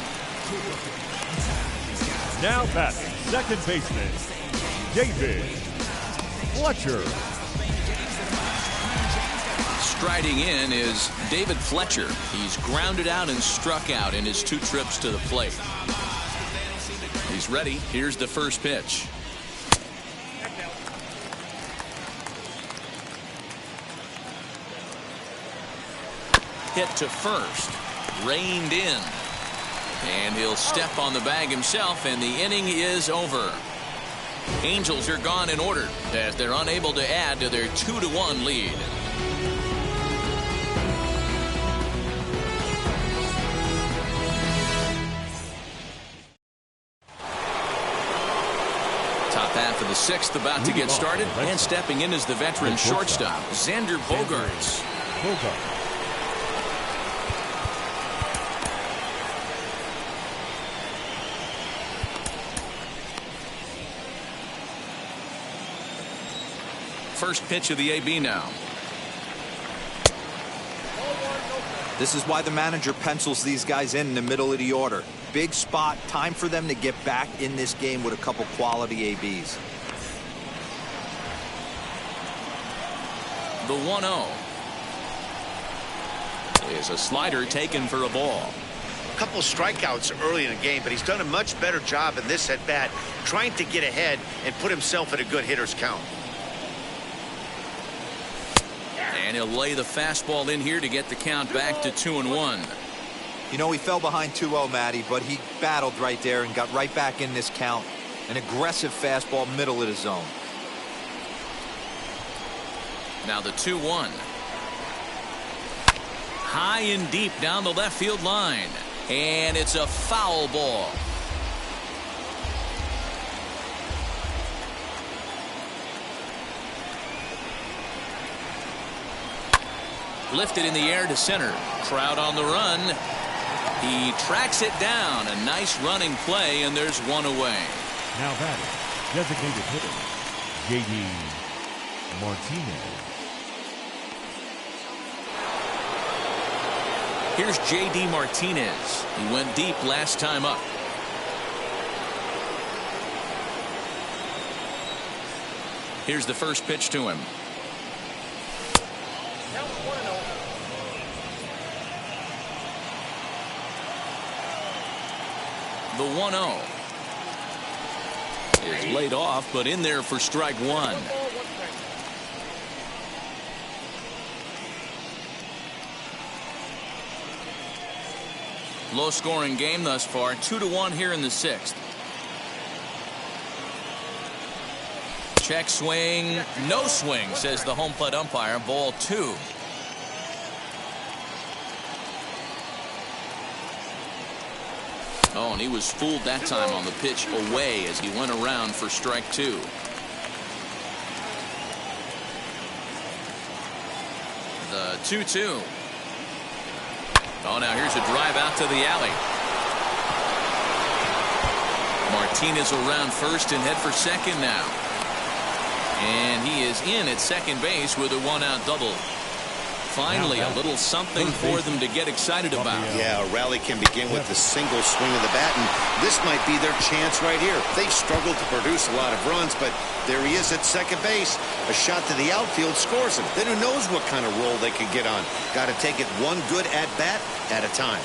Now batting, second baseman, David Fletcher. Striding in is David Fletcher. He's grounded out and struck out in his 2 trips to the plate. He's ready. Here's the first pitch. Hit to first. Reined in. And he'll step on the bag himself, and the inning is over. Angels are gone in order as they're unable to add to their 2-1 lead. Top half of the 6th about to get started, and stepping in is the veteran shortstop, Xander Bogaerts. First pitch of the AB now. This is why the manager pencils these guys in the middle of the order. Big spot, time for them to get back in this game with a couple quality ABs. The 1-0 is a slider taken for a ball. A couple strikeouts early in the game, but he's done a much better job in this at bat, trying to get ahead and put himself at a good hitter's count. And he'll lay the fastball in here to get the count back to 2-1. You know, he fell behind 2-0, Matty, but he battled right there and got right back in this count. An aggressive fastball, middle of the zone. Now the 2-1. High and deep down the left field line. And it's a foul ball. Lifted in the air to center. Crowd on the run. He tracks it down. A nice running play, and there's one away. Now batting, designated hitter, J.D. Martinez. Here's J.D. Martinez. He went deep last time up. Here's the first pitch to him. The 1-0 is laid off, but in there for strike 1. Low scoring game thus far, 2-1 here in the 6th. Check swing, no swing, says the home plate umpire. Ball 2. Oh, and he was fooled that time on the pitch away as he went around for strike 2. The 2-2. Oh, now here's a drive out to the alley. Martinez will round first and head for second now. And he is in at second base with a 1-out double. Finally, a little something for them to get excited about. Yeah, a rally can begin with a single swing of the bat, and this might be their chance right here. They've struggled to produce a lot of runs, but there he is at second base. A shot to the outfield scores him. Then who knows what kind of roll they could get on. Got to take it one good at-bat at a time.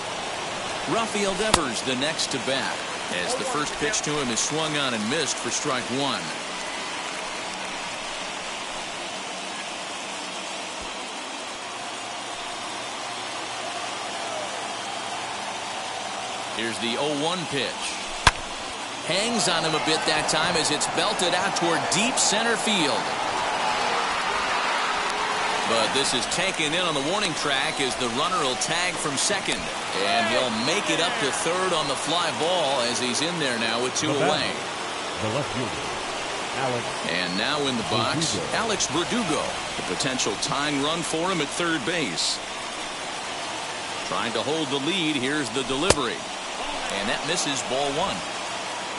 Rafael Devers the next to bat, as the first pitch to him is swung on and missed for strike 1. Here's the 0-1 pitch. Hangs on him a bit that time as it's belted out toward deep center field. But this is taken in on the warning track as the runner will tag from second. And he'll make it up to third on the fly ball as he's in there now with 2 away. The left fielder, Alex. And now in the box, Alex Verdugo. The potential tying run for him at third base. Trying to hold the lead. Here's the delivery. And that misses, ball 1.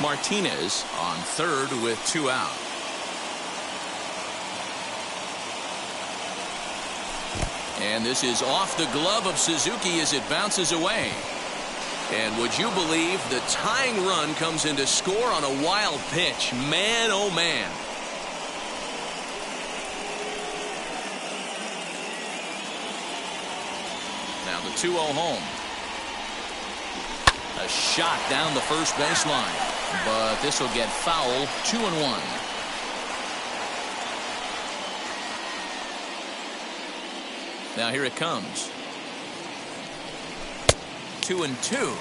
Martinez on third with 2 out. And this is off the glove of Suzuki as it bounces away. And would you believe the tying run comes in to score on a wild pitch? Man, oh man. 2-0 home. A shot down the first baseline, but this will get foul. 2-1. Now here it comes. 2-2.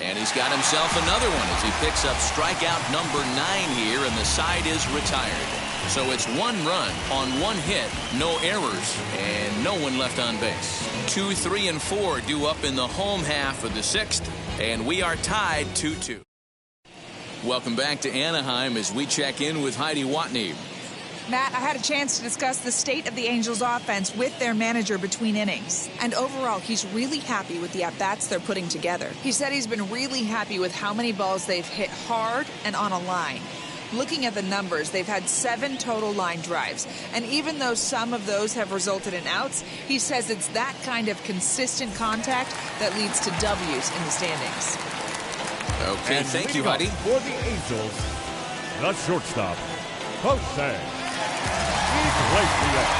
And he's got himself another one as he picks up strikeout number 9 here, and the side is retired. So it's 1 run on 1 hit, no errors, and no one left on base. 2, 3, and 4 due up in the home half of the 6th, and we are tied 2-2. Welcome back to Anaheim as we check in with Heidi Watney. Matt, I had a chance to discuss the state of the Angels offense with their manager between innings. And overall, he's really happy with the at-bats they're putting together. He said he's been really happy with how many balls they've hit hard and on a line. Looking at the numbers, they've had 7 total line drives. And even though some of those have resulted in outs, he says it's that kind of consistent contact that leads to W's in the standings. Okay, thank you, Heidi. For the Angels, the shortstop, Jose Iglesias.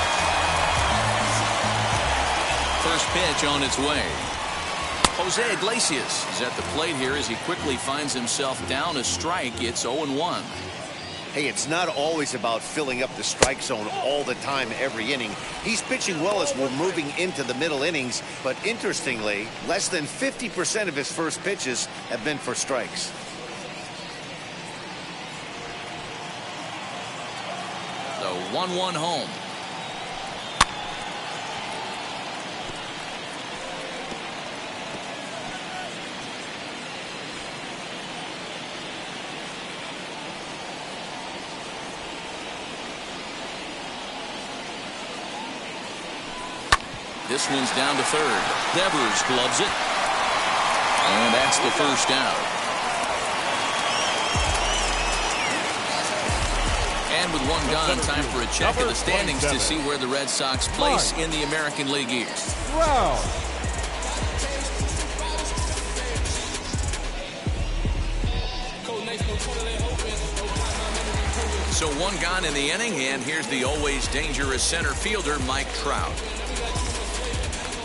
First pitch on its way. Jose Iglesias is at the plate here as he quickly finds himself down a strike. It's 0-1. Hey, it's not always about filling up the strike zone all the time every inning. He's pitching well as we're moving into the middle innings, but interestingly, less than 50% of his first pitches have been for strikes. The 1-1 home. This one's down to third. Devers gloves it. And that's the first out. And with 1 gone, time for a check of the standings to see where the Red Sox place in the American League East. Wow. So 1 gone in the inning, and here's the always dangerous center fielder, Mike Trout.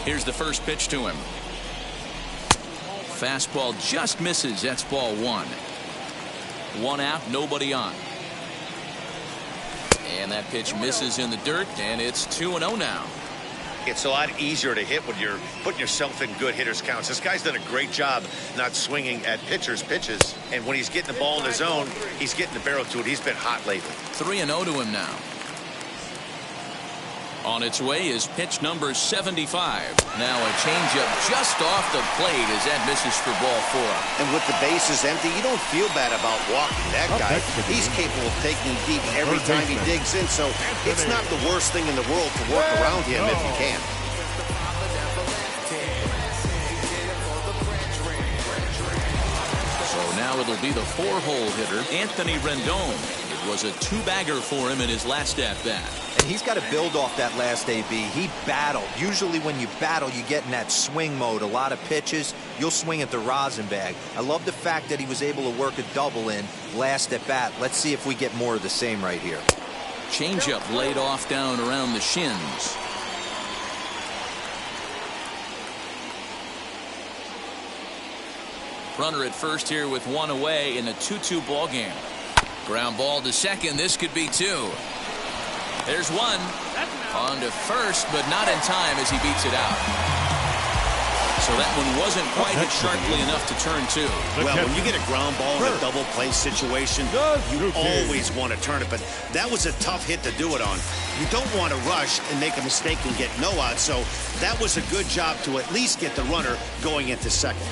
Here's the first pitch to him. Fastball just misses. That's ball 1. 1 out, nobody on. And that pitch misses in the dirt, and it's 2-0 now. It's a lot easier to hit when you're putting yourself in good hitters' counts. This guy's done a great job not swinging at pitchers' pitches. And when he's getting the ball in his zone, he's getting the barrel to it. He's been hot lately. 3-0 to him now. On its way is pitch number 75. Now a changeup just off the plate as that misses for ball 4. And with the bases empty, you don't feel bad about walking that guy. He's capable of taking deep every time he digs in, so it's not the worst thing in the world to work around him if you can. So now it'll be the 4-hole hitter, Anthony Rendon. It was a 2-bagger for him in his last at-bat. And he's got to build off that last AB. He battled. Usually when you battle, you get in that swing mode. A lot of pitches, you'll swing at the rosin bag. I love the fact that he was able to work a double in last at bat. Let's see if we get more of the same right here. Changeup laid off down around the shins. Runner at first here with 1 away in a 2-2 ball game. Ground ball to second. This could be 2. There's 1 on to first, but not in time as he beats it out. So that one wasn't quite hit sharply enough to turn 2. Well, when you get a ground ball in a double play situation, you always want to turn it, but that was a tough hit to do it on. You don't want to rush and make a mistake and get no out, so that was a good job to at least get the runner going into second.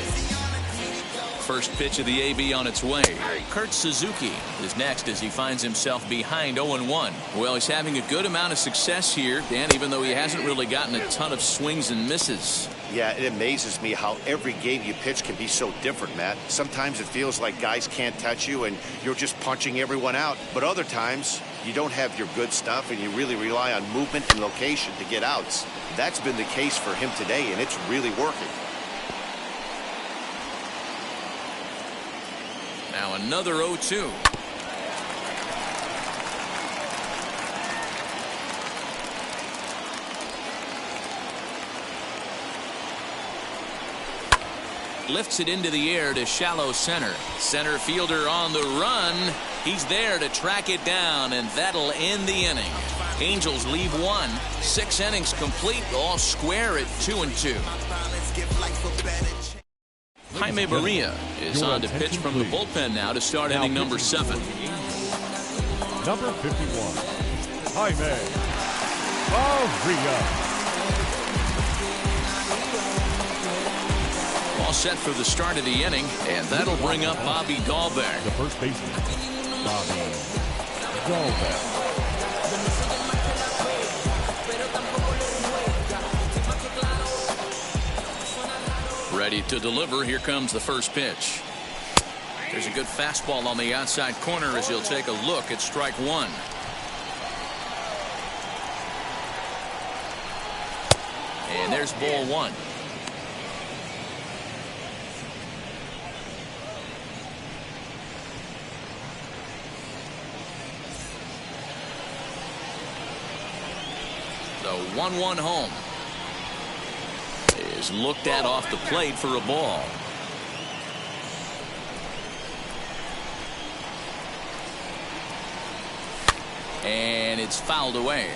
First pitch of the AB on its way. Kurt Suzuki is next as he finds himself behind 0-1. Well, he's having a good amount of success here, Dan, even though he hasn't really gotten a ton of swings and misses. Yeah, it amazes me how every game you pitch can be so different, Matt. Sometimes it feels like guys can't touch you and you're just punching everyone out. But other times, you don't have your good stuff and you really rely on movement and location to get outs. That's been the case for him today, and it's really working. Now another 0-2. lifts it into the air to shallow center. Center fielder on the run. He's there to track it down, and that'll end the inning. Angels leave one. 6 innings complete, all square at 2-2. Jaime Maria is on to pitch from the bullpen now to start inning number 7. Number 51, Jaime Maria. All set for the start of the inning, and that'll bring up Bobby Dahlbeck. The first baseman, Bobby Dahlbeck. Ready to deliver. Here comes the first pitch. There's a good fastball on the outside corner as he'll take a look at strike one. And there's ball one. The 1-1 home is looked at off the plate for a ball. And it's fouled away.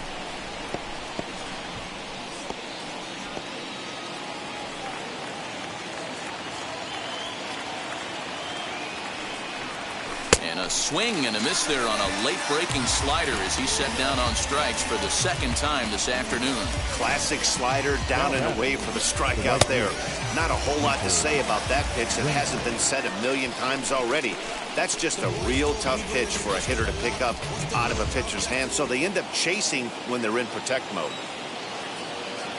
And a swing and a miss there on a late breaking slider as he set down on strikes for the second time this afternoon. Classic slider down and away for the strikeout there. Not a whole lot to say about that pitch that hasn't been said a million times already. That's just a real tough pitch for a hitter to pick up out of a pitcher's hand, so they end up chasing when they're in protect mode.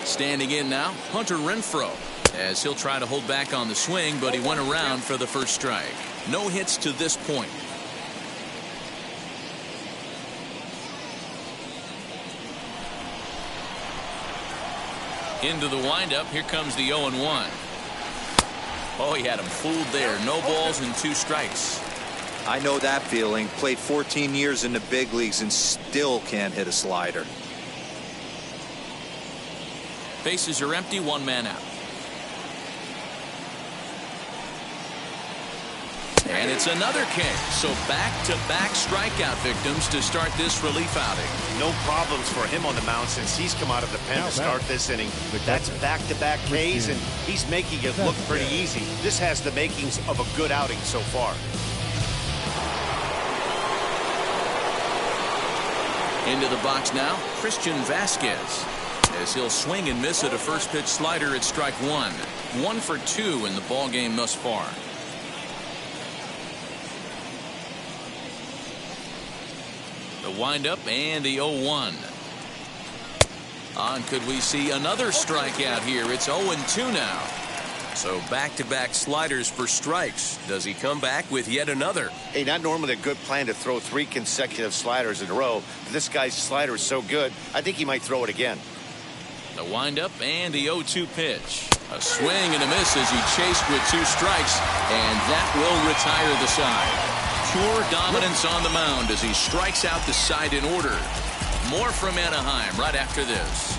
Standing in now, Hunter Renfroe, as he'll try to hold back on the swing, but he went around for the first strike. No hits to this point. Into the windup. Here comes the 0-1. Oh, he had him fooled there. No balls and 2 strikes. I know that feeling. Played 14 years in the big leagues and still can't hit a slider. Bases are empty. 1 man out. And it's another King. So back-to-back strikeout victims to start this relief outing. No problems for him on the mound since he's come out of the pen to start this inning. That's back-to-back Ks, and he's making it look pretty easy. This has the makings of a good outing so far. Into the box now, Christian Vasquez, as he'll swing and miss at a first pitch slider at strike 1. 1 for 2 in the ball game thus far. The windup and the 0-1. On, could we see another strikeout here? It's 0-2 now. So back-to-back sliders for strikes. Does he come back with yet another? Hey, not normally a good plan to throw 3 consecutive sliders in a row. But this guy's slider is so good, I think he might throw it again. The windup and the 0-2 pitch. A swing and a miss as he chased with 2 strikes, and that will retire the side. Pure dominance on the mound as he strikes out the side in order. More from Anaheim right after this.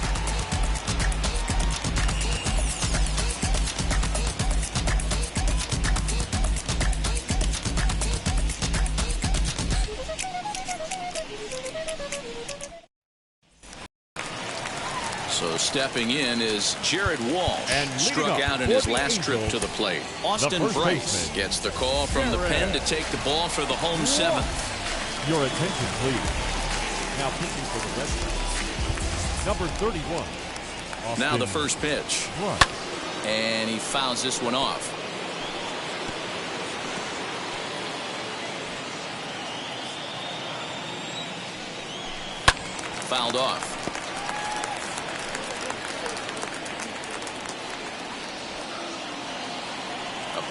So stepping in is Jared Walsh, struck out in his last trip to the plate. Austin Bryce gets the call from the pen to take the ball for the home 7th. Your attention, please. Now pitching for the Red Sox, number 31. Austin Now the first pitch. Bryce. And he fouls this one off. Fouled off.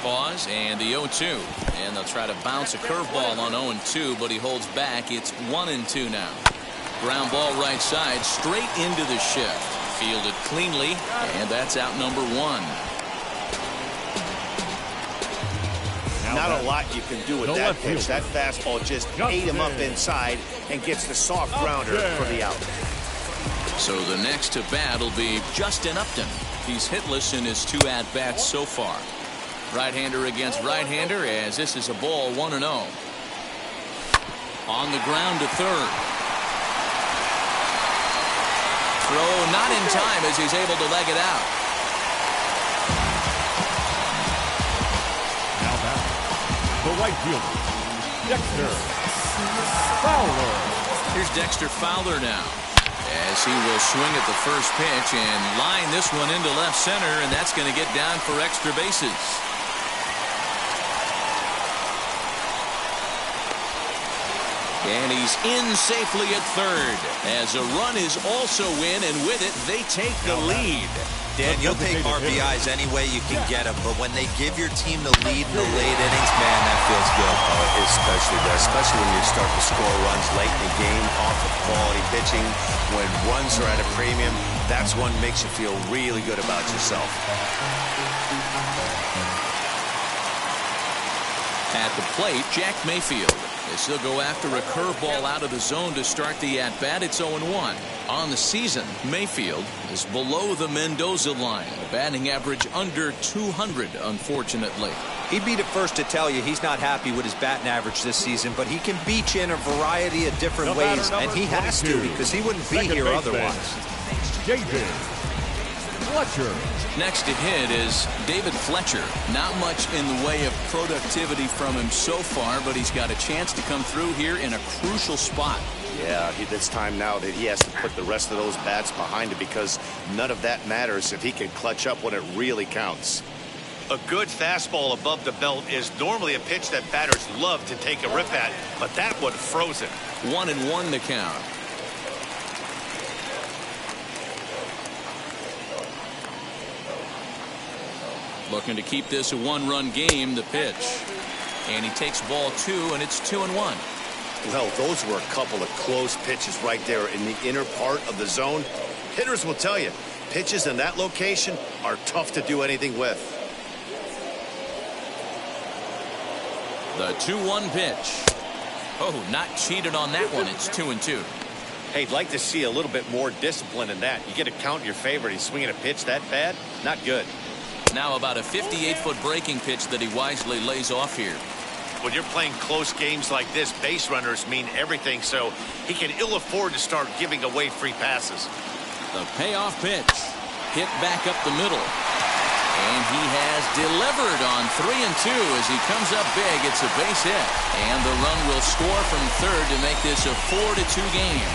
Pause and the 0-2, and they'll try to bounce a curveball on 0-2, but he holds back. It's 1-2 now. Ground ball right side, straight into the shift, fielded cleanly, and that's out number 1. Not a lot you can do with that pitch. That fastball just ate him up inside and gets the soft grounder for the out. So the next to bat will be Justin Upton. He's hitless in his 2 at-bats so far. Right-hander against right-hander, as this is a ball 1-0. On the ground to third. Throw not in time as he's able to leg it out. Now back, the right fielder, Dexter Fowler. Here's Dexter Fowler now, as he will swing at the first pitch and line this one into left center, and that's going to get down for extra bases. And he's in safely at third, as a run is also in, and with it, they take the lead. Dan, you'll take RBIs any way you can get them, but when they give your team the lead in the late innings, man, that feels good. Oh, it especially does, especially when you start to score runs late in the game off of quality pitching. When runs are at a premium, that's one that makes you feel really good about yourself. At the plate, Jack Mayfield. As he'll go after a curveball out of the zone to start the at-bat. It's 0-1. On the season, Mayfield is below the Mendoza line. A batting average under 200, unfortunately. He'd be the first to tell you he's not happy with his batting average this season, but he can beat you in a variety of different ways, and he has to because he wouldn't be here otherwise. David Fletcher. Next to hit is David Fletcher. Not much in the way of productivity from him so far, but he's got a chance to come through here in a crucial spot. Yeah, it's time now that he has to put the rest of those bats behind it, because none of that matters if he can clutch up when it really counts. A good fastball above the belt is normally a pitch that batters love to take a rip at, but that one froze it. 1-1 to count. Looking to keep this a one-run game, the pitch. And he takes ball 2, and it's 2-1. Well, those were a couple of close pitches right there in the inner part of the zone. Hitters will tell you, pitches in that location are tough to do anything with. The 2-1 pitch. Oh, not cheated on that one. It's 2-2. Hey, I'd like to see a little bit more discipline in that. You get a count in your favor, and he's swinging a pitch that bad? Not good. Now about a 58-foot breaking pitch that he wisely lays off here. When you're playing close games like this, base runners mean everything, so he can ill afford to start giving away free passes. The payoff pitch. Hit back up the middle. And he has delivered on 3-2 as he comes up big. It's a base hit. And the run will score from third to make this a 4-2 game.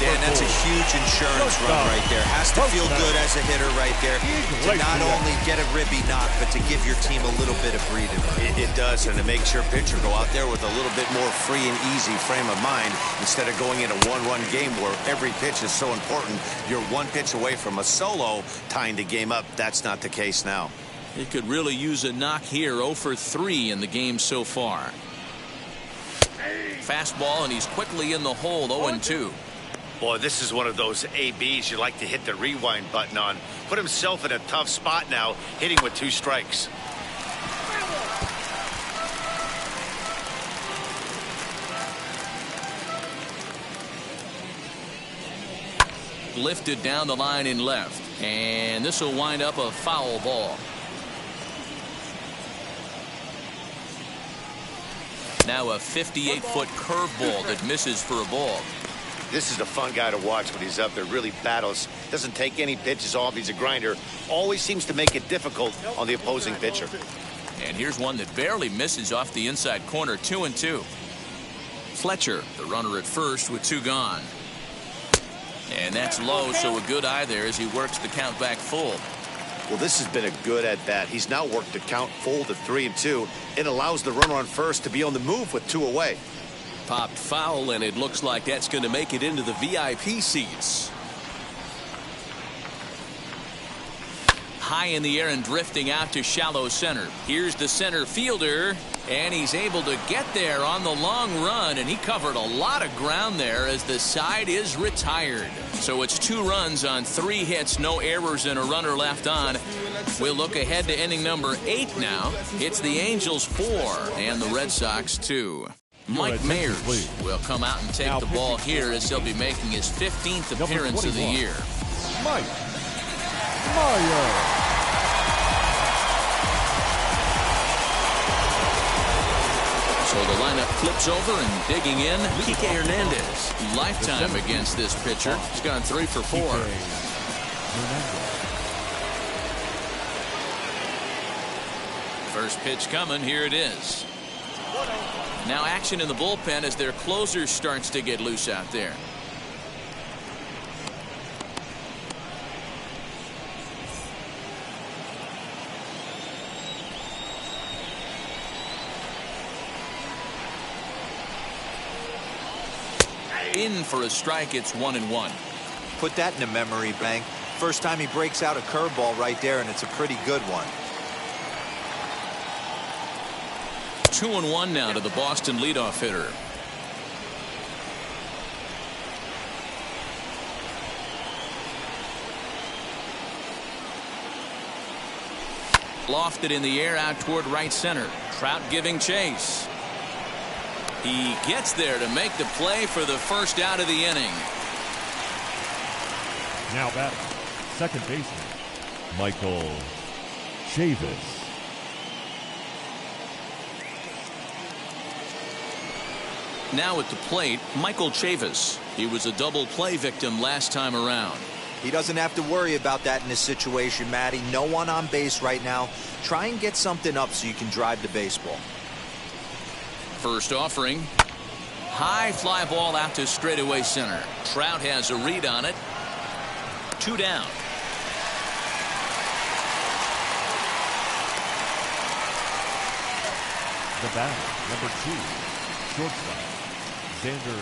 Dan, that's a huge insurance run right there. Has to feel good as a hitter right there to not only get a ribby knock, but to give your team a little bit of breathing room. It does, and it makes your pitcher go out there with a little bit more free and easy frame of mind instead of going in a one-run game where every pitch is so important. You're one pitch away from a solo tying the game up. That's not the case now. He could really use a knock here. 0 for 3 in the game so far. Fastball, and he's quickly in the hole. 0-2. Boy, this is one of those ABs you like to hit the rewind button on. Put himself in a tough spot now, hitting with 2 strikes. Lifted down the line in left, and this will wind up a foul ball. Now a 58-foot curveball that misses for a ball. This is a fun guy to watch when he's up there. Really battles. Doesn't take any pitches off. He's a grinder. Always seems to make it difficult on the opposing pitcher. And here's one that barely misses off the inside corner. 2-2. Fletcher, the runner at first with 2 gone. And that's low, so a good eye there as he works the count back full. Well, this has been a good at-bat. He's now worked the count full to 3-2. It allows the runner on first to be on the move with 2 away. Popped foul, and it looks like that's going to make it into the VIP seats. High in the air and drifting out to shallow center. Here's the center fielder, and he's able to get there on the long run, and he covered a lot of ground there as the side is retired. So it's 2 runs on 3 hits, no errors, and a runner left on. We'll look ahead to inning number 8 now. It's the Angels 4 and the Red Sox 2. Mike Mayers will come out and take the ball here as he'll be making his 15th appearance of the year. Mike Myers. So the lineup flips over and digging in, Kike Hernandez. Lifetime against this pitcher. He's gone 3 for 4. First pitch coming. Here it is. Now action in the bullpen as their closer starts to get loose out there. In for a strike. It's 1-1. Put that in a memory bank. First time he breaks out a curveball right there, and it's a pretty good one. 2-1 now to the Boston leadoff hitter. Lofted in the air out toward right center. Trout giving chase. He gets there to make the play for the first out of the inning. Now batting, second baseman, Michael Chavis. Now at the plate, Michael Chavis. He was a double play victim last time around. He doesn't have to worry about that in this situation, Matty. No one on base right now. Try and get something up so you can drive the baseball. First offering. High fly ball out to straightaway center. Trout has a read on it. 2 down. The batter, number 2, shortstop, Xander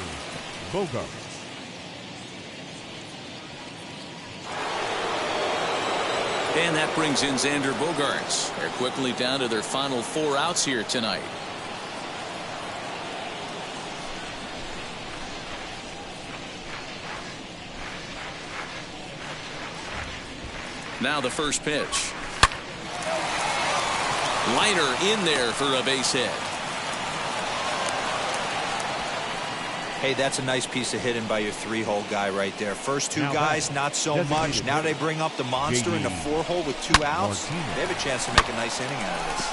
Bogaerts. And that brings in Xander Bogaerts. They're quickly down to their final 4 outs here tonight. Now the first pitch. Liner in there for a base hit. Hey, that's a nice piece of hitting by your 3-hole guy right there. First 2 guys, not so much. Now they bring up the monster in the 4-hole with 2 outs. They have a chance to make a nice inning out of this.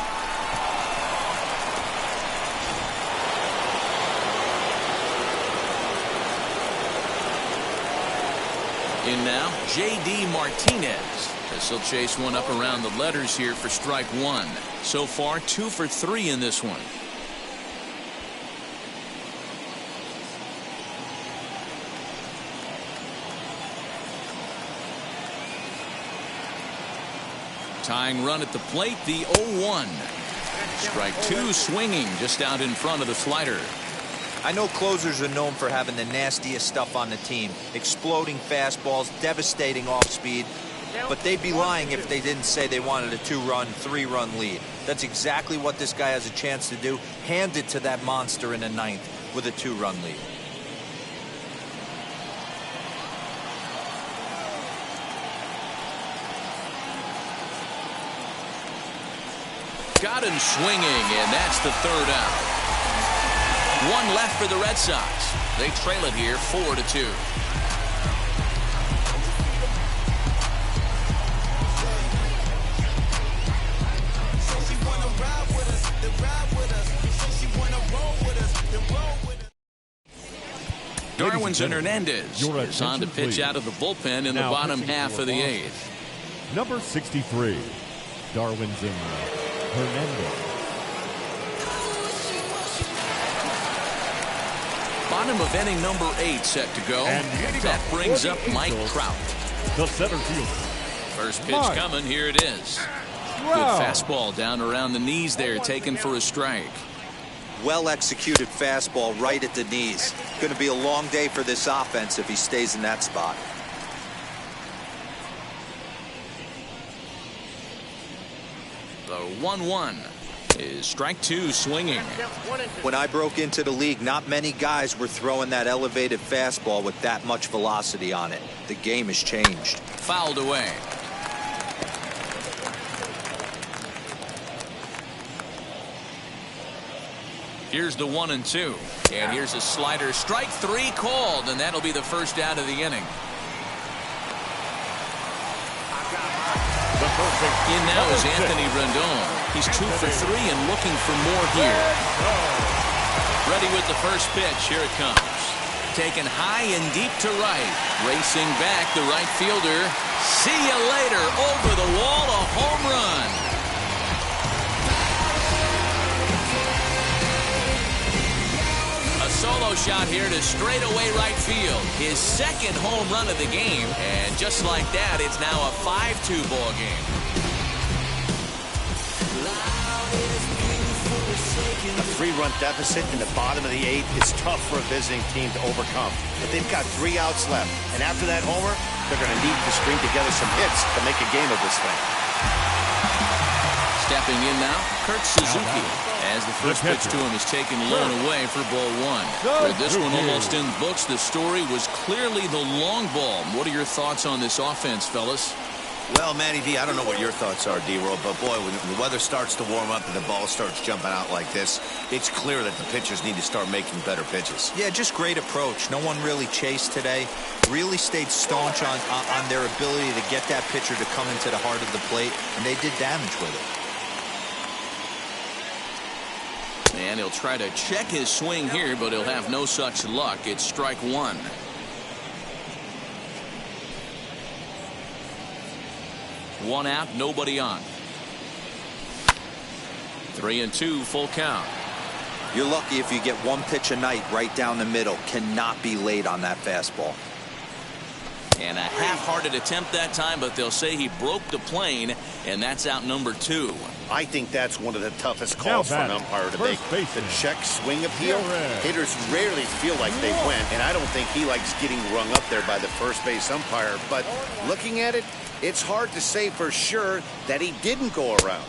In now, J.D. Martinez. As he'll chase one up around the letters here for strike 1. So far, 2 for 3 in this one. Tying run at the plate, the 0-1. Strike 2 swinging just out in front of the slider. I know closers are known for having the nastiest stuff on the team. Exploding fastballs, devastating off speed. But they'd be lying if they didn't say they wanted a 2-run, 3-run lead. That's exactly what this guy has a chance to do. Hand it to that monster in the 9th with a 2-run lead. Got him swinging, and that's the 3rd out. 1 left for the Red Sox. They trail it here 4-2. Darwinzon Hernandez is on to pitch out of the bullpen in the bottom half of the 8th. Number 63, Darwinzon Hernandez. Bottom of inning number 8 set to go. And that brings up Mike Trout. The center fielder. First pitch coming. Here it is. Good fastball down around the knees there, taken for a strike. Well executed fastball right at the knees. Going to be a long day for this offense if he stays in that spot. The 1-1 is strike 2 swinging. When I broke into the league, not many guys were throwing that elevated fastball with that much velocity on it. The game has changed. Fouled away. Here's the 1-2. And here's a slider. Strike 3 called, and that'll be the first out of the inning. In now is Anthony Rendon. He's 2 for 3 and looking for more here. Ready with the first pitch. Here it comes. Taken high and deep to right. Racing back, the right fielder. See you later. Over the wall, a home run. A solo shot here to straightaway right field. His second home run of the game. And just like that, it's now a 5-2 ball game. A 3-run deficit in the bottom of the 8th is tough for a visiting team to overcome. But they've got 3 outs left. And after that homer, they're going to need to string together some hits to make a game of this thing. Stepping in now, Kurt Suzuki. As the first pitch to him is taken low and away for ball 1. With this one almost in the books, the story was clearly the long ball. What are your thoughts on this offense, fellas? Well, Matty V, I don't know what your thoughts are, D-Roll, but boy, when the weather starts to warm up and the ball starts jumping out like this, it's clear that the pitchers need to start making better pitches. Yeah, just great approach. No one really chased today. Really stayed staunch on their ability to get that pitcher to come into the heart of the plate, and they did damage with it. And he'll try to check his swing here, but he'll have no such luck. It's strike 1. One out, nobody on. 3-2, full count. You're lucky if you get one pitch a night right down the middle. Cannot be late on that fastball. And a half-hearted attempt that time, but they'll say he broke the plane, and that's out number 2. I think that's one of the toughest calls for an umpire to make. The check swing appeal, hitters rarely feel like they went, and I don't think he likes getting rung up there by the first base umpire. But looking at it, it's hard to say for sure that he didn't go around.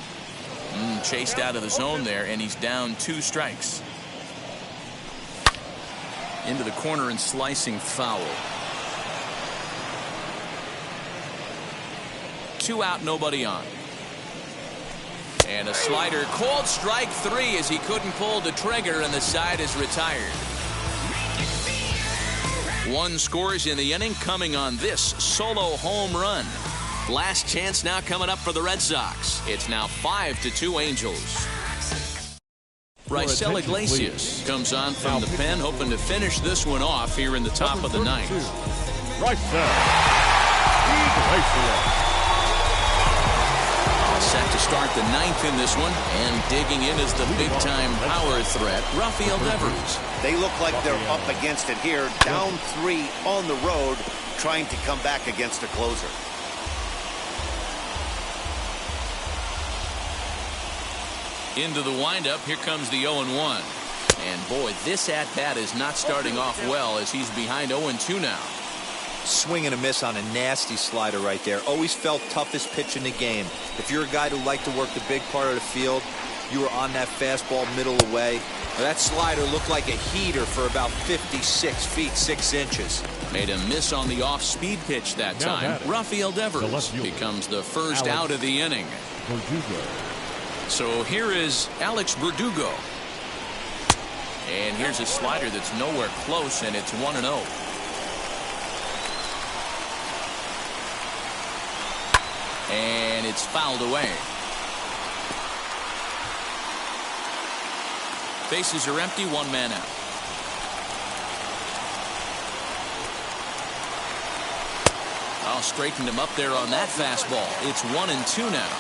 Chased out of the zone there, and he's down 2 strikes. Into the corner and slicing foul. 2 out, nobody on. And a slider called strike 3 as he couldn't pull the trigger, and the side is retired. 1 scores in the inning, coming on this solo home run. Last chance now coming up for the Red Sox. It's now 5-2 Angels. Raisel Iglesias comes on from the pen, hoping to finish this one off here in the top of the 9th. Raisel Iglesias. Set to start the 9th in this one, and digging in is the big-time power threat, Rafael Devers. They look like they're up against it here, down 3 on the road, trying to come back against a closer. Into the windup, here comes the 0-1. And boy, this at-bat is not starting off well as he's behind 0-2 now. Swing and a miss on a nasty slider right there. Always felt toughest pitch in the game. If you're a guy who liked to work the big part of the field, you were on that fastball middle away. That slider looked like a heater for about 56 feet 6 inches. Made a miss on the off-speed pitch that time. Rafael Devers becomes the first out of the inning. So here is Alex Verdugo. And here's a slider that's nowhere close, and it's 1-0. And it's fouled away. Bases are empty, 1 man out. Oh, straightened him up there on that fastball. It's 1-2 now.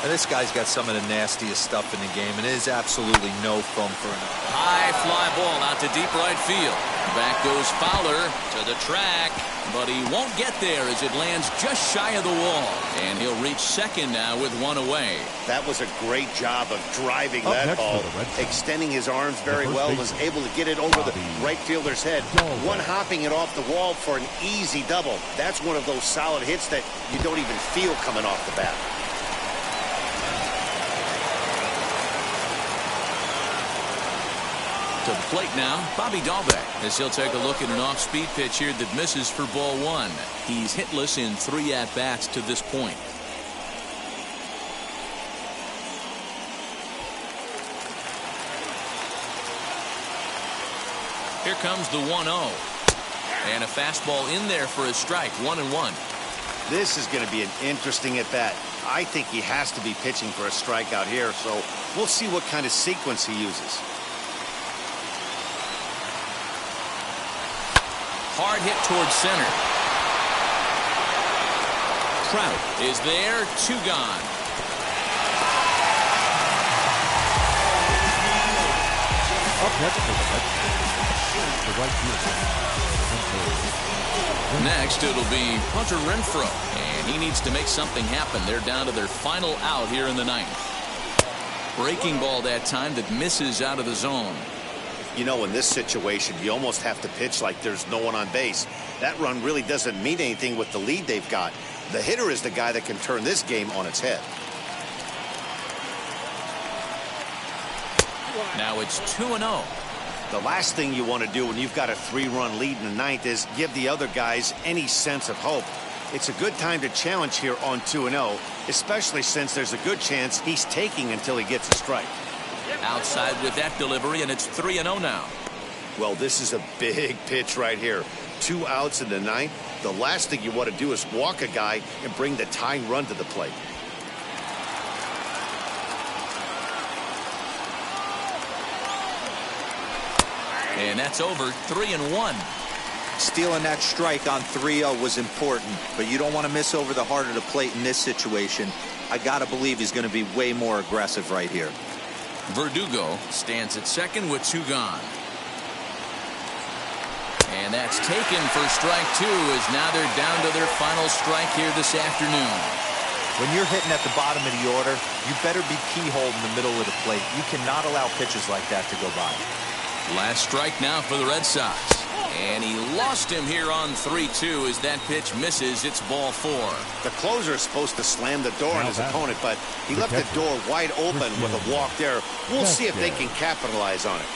And this guy's got some of the nastiest stuff in the game, and it is absolutely no fun for him. High fly ball out to deep right field. Back goes Fowler to the track, but he won't get there as it lands just shy of the wall. And he'll reach second now with 1 away. That was a great job of driving that ball, extending his arms very well, was able to get it over the right fielder's head. One hopping it off the wall for an easy double. That's one of those solid hits that you don't even feel coming off the bat. To the plate now, Bobby Dahlbeck, as he'll take a look at an off-speed pitch here that misses for ball 1. He's hitless in 3 at-bats to this point. Here comes the 1-0. And a fastball in there for a strike, 1-1. This is going to be an interesting at-bat. I think he has to be pitching for a strikeout here, so we'll see what kind of sequence he uses. hard hit towards center. Trout is there, 2 gone. Up next for the right fielder. Next, it'll be Hunter Renfroe, and he needs to make something happen. They're down to their final out here in the 9th. Breaking ball that time that misses out of the zone. You know, in this situation, you almost have to pitch like there's no one on base. That run really doesn't mean anything with the lead they've got. The hitter is the guy that can turn this game on its head. Now it's 2-0. The last thing you want to do when you've got a 3-run lead in the 9th is give the other guys any sense of hope. It's a good time to challenge here on 2-0, especially since there's a good chance he's taking until he gets a strike. Outside with that delivery, and it's 3-0 now. Well, this is a big pitch right here. 2 outs in the 9th. The last thing you want to do is walk a guy and bring the tying run to the plate. And that's over. 3-1. Stealing that strike on 3-0 was important, but you don't want to miss over the heart of the plate in this situation. I got to believe he's going to be way more aggressive right here. Verdugo stands at second with 2 gone. And that's taken for strike 2, as now they're down to their final strike here this afternoon. When you're hitting at the bottom of the order, you better be keyhole in the middle of the plate. You cannot allow pitches like that to go by. Last strike now for the Red Sox. And he lost him here on 3-2 as that pitch misses. It's ball 4. The closer is supposed to slam the door on his opponent, but he left the door wide open with a walk there. We'll see if they can capitalize on it.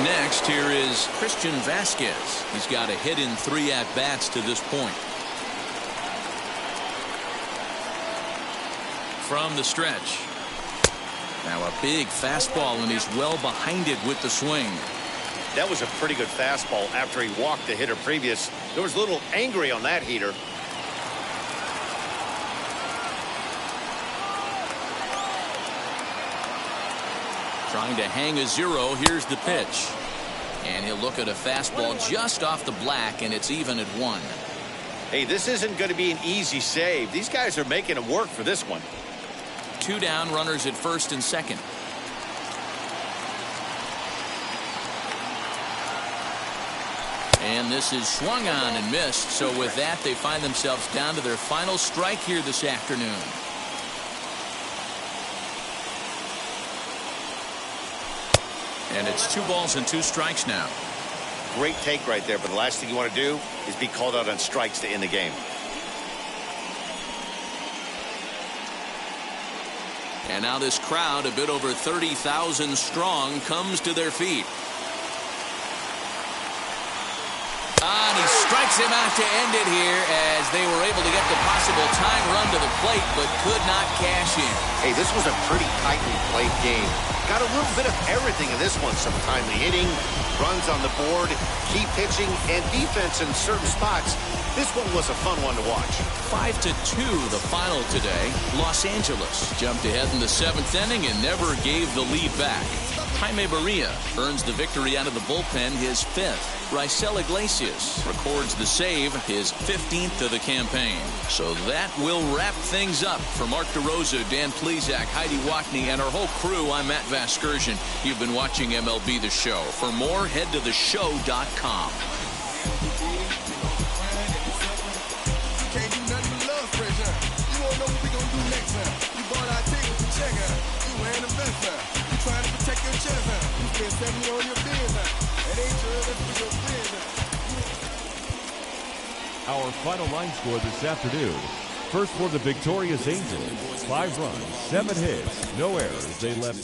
Next, here is Christian Vasquez. He's got a hit in 3 at-bats to this point. From the stretch. Now a big fastball, and he's well behind it with the swing. That was a pretty good fastball after he walked the hitter previous. There was a little angry on that heater. Trying to hang a 0. Here's the pitch. And he'll look at a fastball just off the black, and it's even at 1. Hey, this isn't going to be an easy save. These guys are making him work for this one. 2 down, runners at first and second. And this is swung on and missed. So with that, they find themselves down to their final strike here this afternoon. And it's 2 balls and 2 strikes now. Great take right there, but the last thing you want to do is be called out on strikes to end the game. And now this crowd, a bit over 30,000 strong, comes to their feet. And he strikes him out to end it here, as they were able to get the possible tying run to the plate, but could not cash in. Hey, this was a pretty tightly played game. Got a little bit of everything in this one. Some timely hitting, runs on the board, key pitching, and defense in certain spots. This one was a fun one to watch. 5-2 the final today. Los Angeles jumped ahead in the 7th inning and never gave the lead back. Jaime Barria earns the victory out of the bullpen, his 5th. Raisel Iglesias records the save, his 15th of the campaign. So that will wrap things up. For Mark DeRosa, Dan Plesac, Heidi Wackney, and our whole crew, I'm Matt Vasgersian. You've been watching MLB The Show. For more, head to theshow.com. Our final line score this afternoon. First for the victorious Angels, 5 runs, 7 hits, no errors. They left